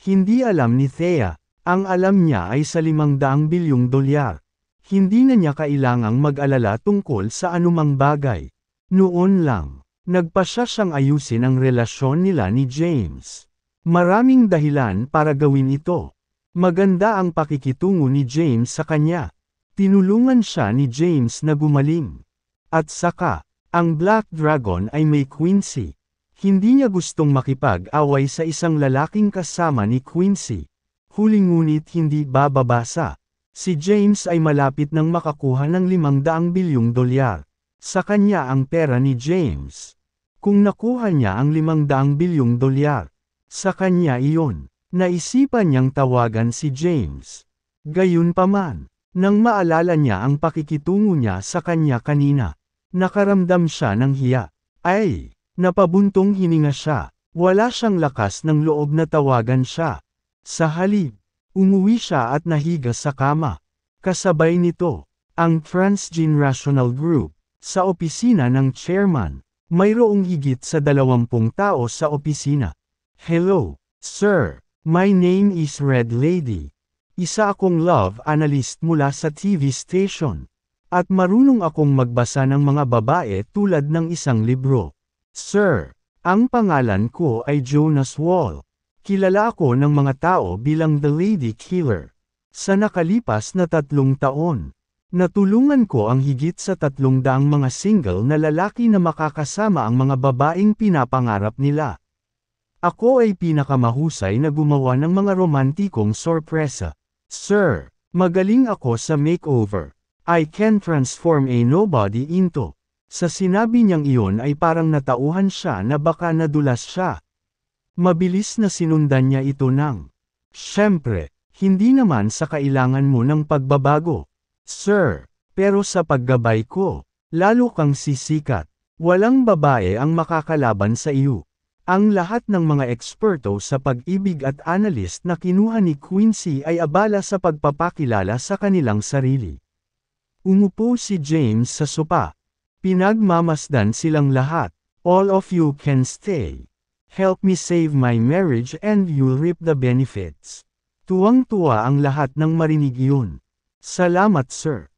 Hindi alam ni Thea. Ang alam niya ay sa 500 bilyong dolyar. Hindi na niya kailangang mag-alala tungkol sa anumang bagay. Noon lang, nagpasya siyang ayusin ang relasyon nila ni James. Maraming dahilan para gawin ito. Maganda ang pakikitungo ni James sa kanya. Tinulungan siya ni James na gumaling. At saka, ang Black Dragon ay may Quincy. Hindi niya gustong makipag-away sa isang lalaking kasama ni Quincy. Huling ngunit hindi bababasa. Si James ay malapit nang makakuha ng 500 bilyong dolyar. Sa kanya ang pera ni James. Kung nakuha niya ang 500 bilyong dolyar, sa kanya iyon. Naisipan niyang tawagan si James. Gayunpaman, nang maalala niya ang pakikitungo niya sa kanya kanina, nakaramdam siya ng hiya. Ay, napabuntong hininga siya. Wala siyang lakas ng loob na tawagan siya. Sa halip, umuwi siya at nahiga sa kama. Kasabay nito, ang Transgenerational Group, sa opisina ng chairman. Mayroong higit sa 20 tao sa opisina. Hello, sir. My name is Red Lady. Isa akong love analyst mula sa TV station. At marunong akong magbasa ng mga babae tulad ng isang libro. Sir, ang pangalan ko ay Jonas Wall. Kilala ako ng mga tao bilang The Lady Killer. Sa nakalipas na 3 taon, natulungan ko ang higit sa 300 mga single na lalaki na makakasama ang mga babaeng pinapangarap nila. Ako ay pinakamahusay na gumawa ng mga romantikong sorpresa. Sir, magaling ako sa makeover. I can transform a nobody into. Sa sinabi niyang iyon ay parang natauhan siya na baka nadulas siya. Mabilis na sinundan niya ito ng, "Siyempre, hindi naman sa kailangan mo ng pagbabago, sir, pero sa paggabay ko, lalo kang sisikat. Walang babae ang makakalaban sa iyo." Ang lahat ng mga eksperto sa pag-ibig at analyst na kinuha ni Quincy ay abala sa pagpapakilala sa kanilang sarili. Umupo si James sa sopa. Pinagmamasdan silang lahat. All of you can stay. Help me save my marriage and you'll reap the benefits. Tuwang-tuwa ang lahat nang marinig iyon. Salamat sir.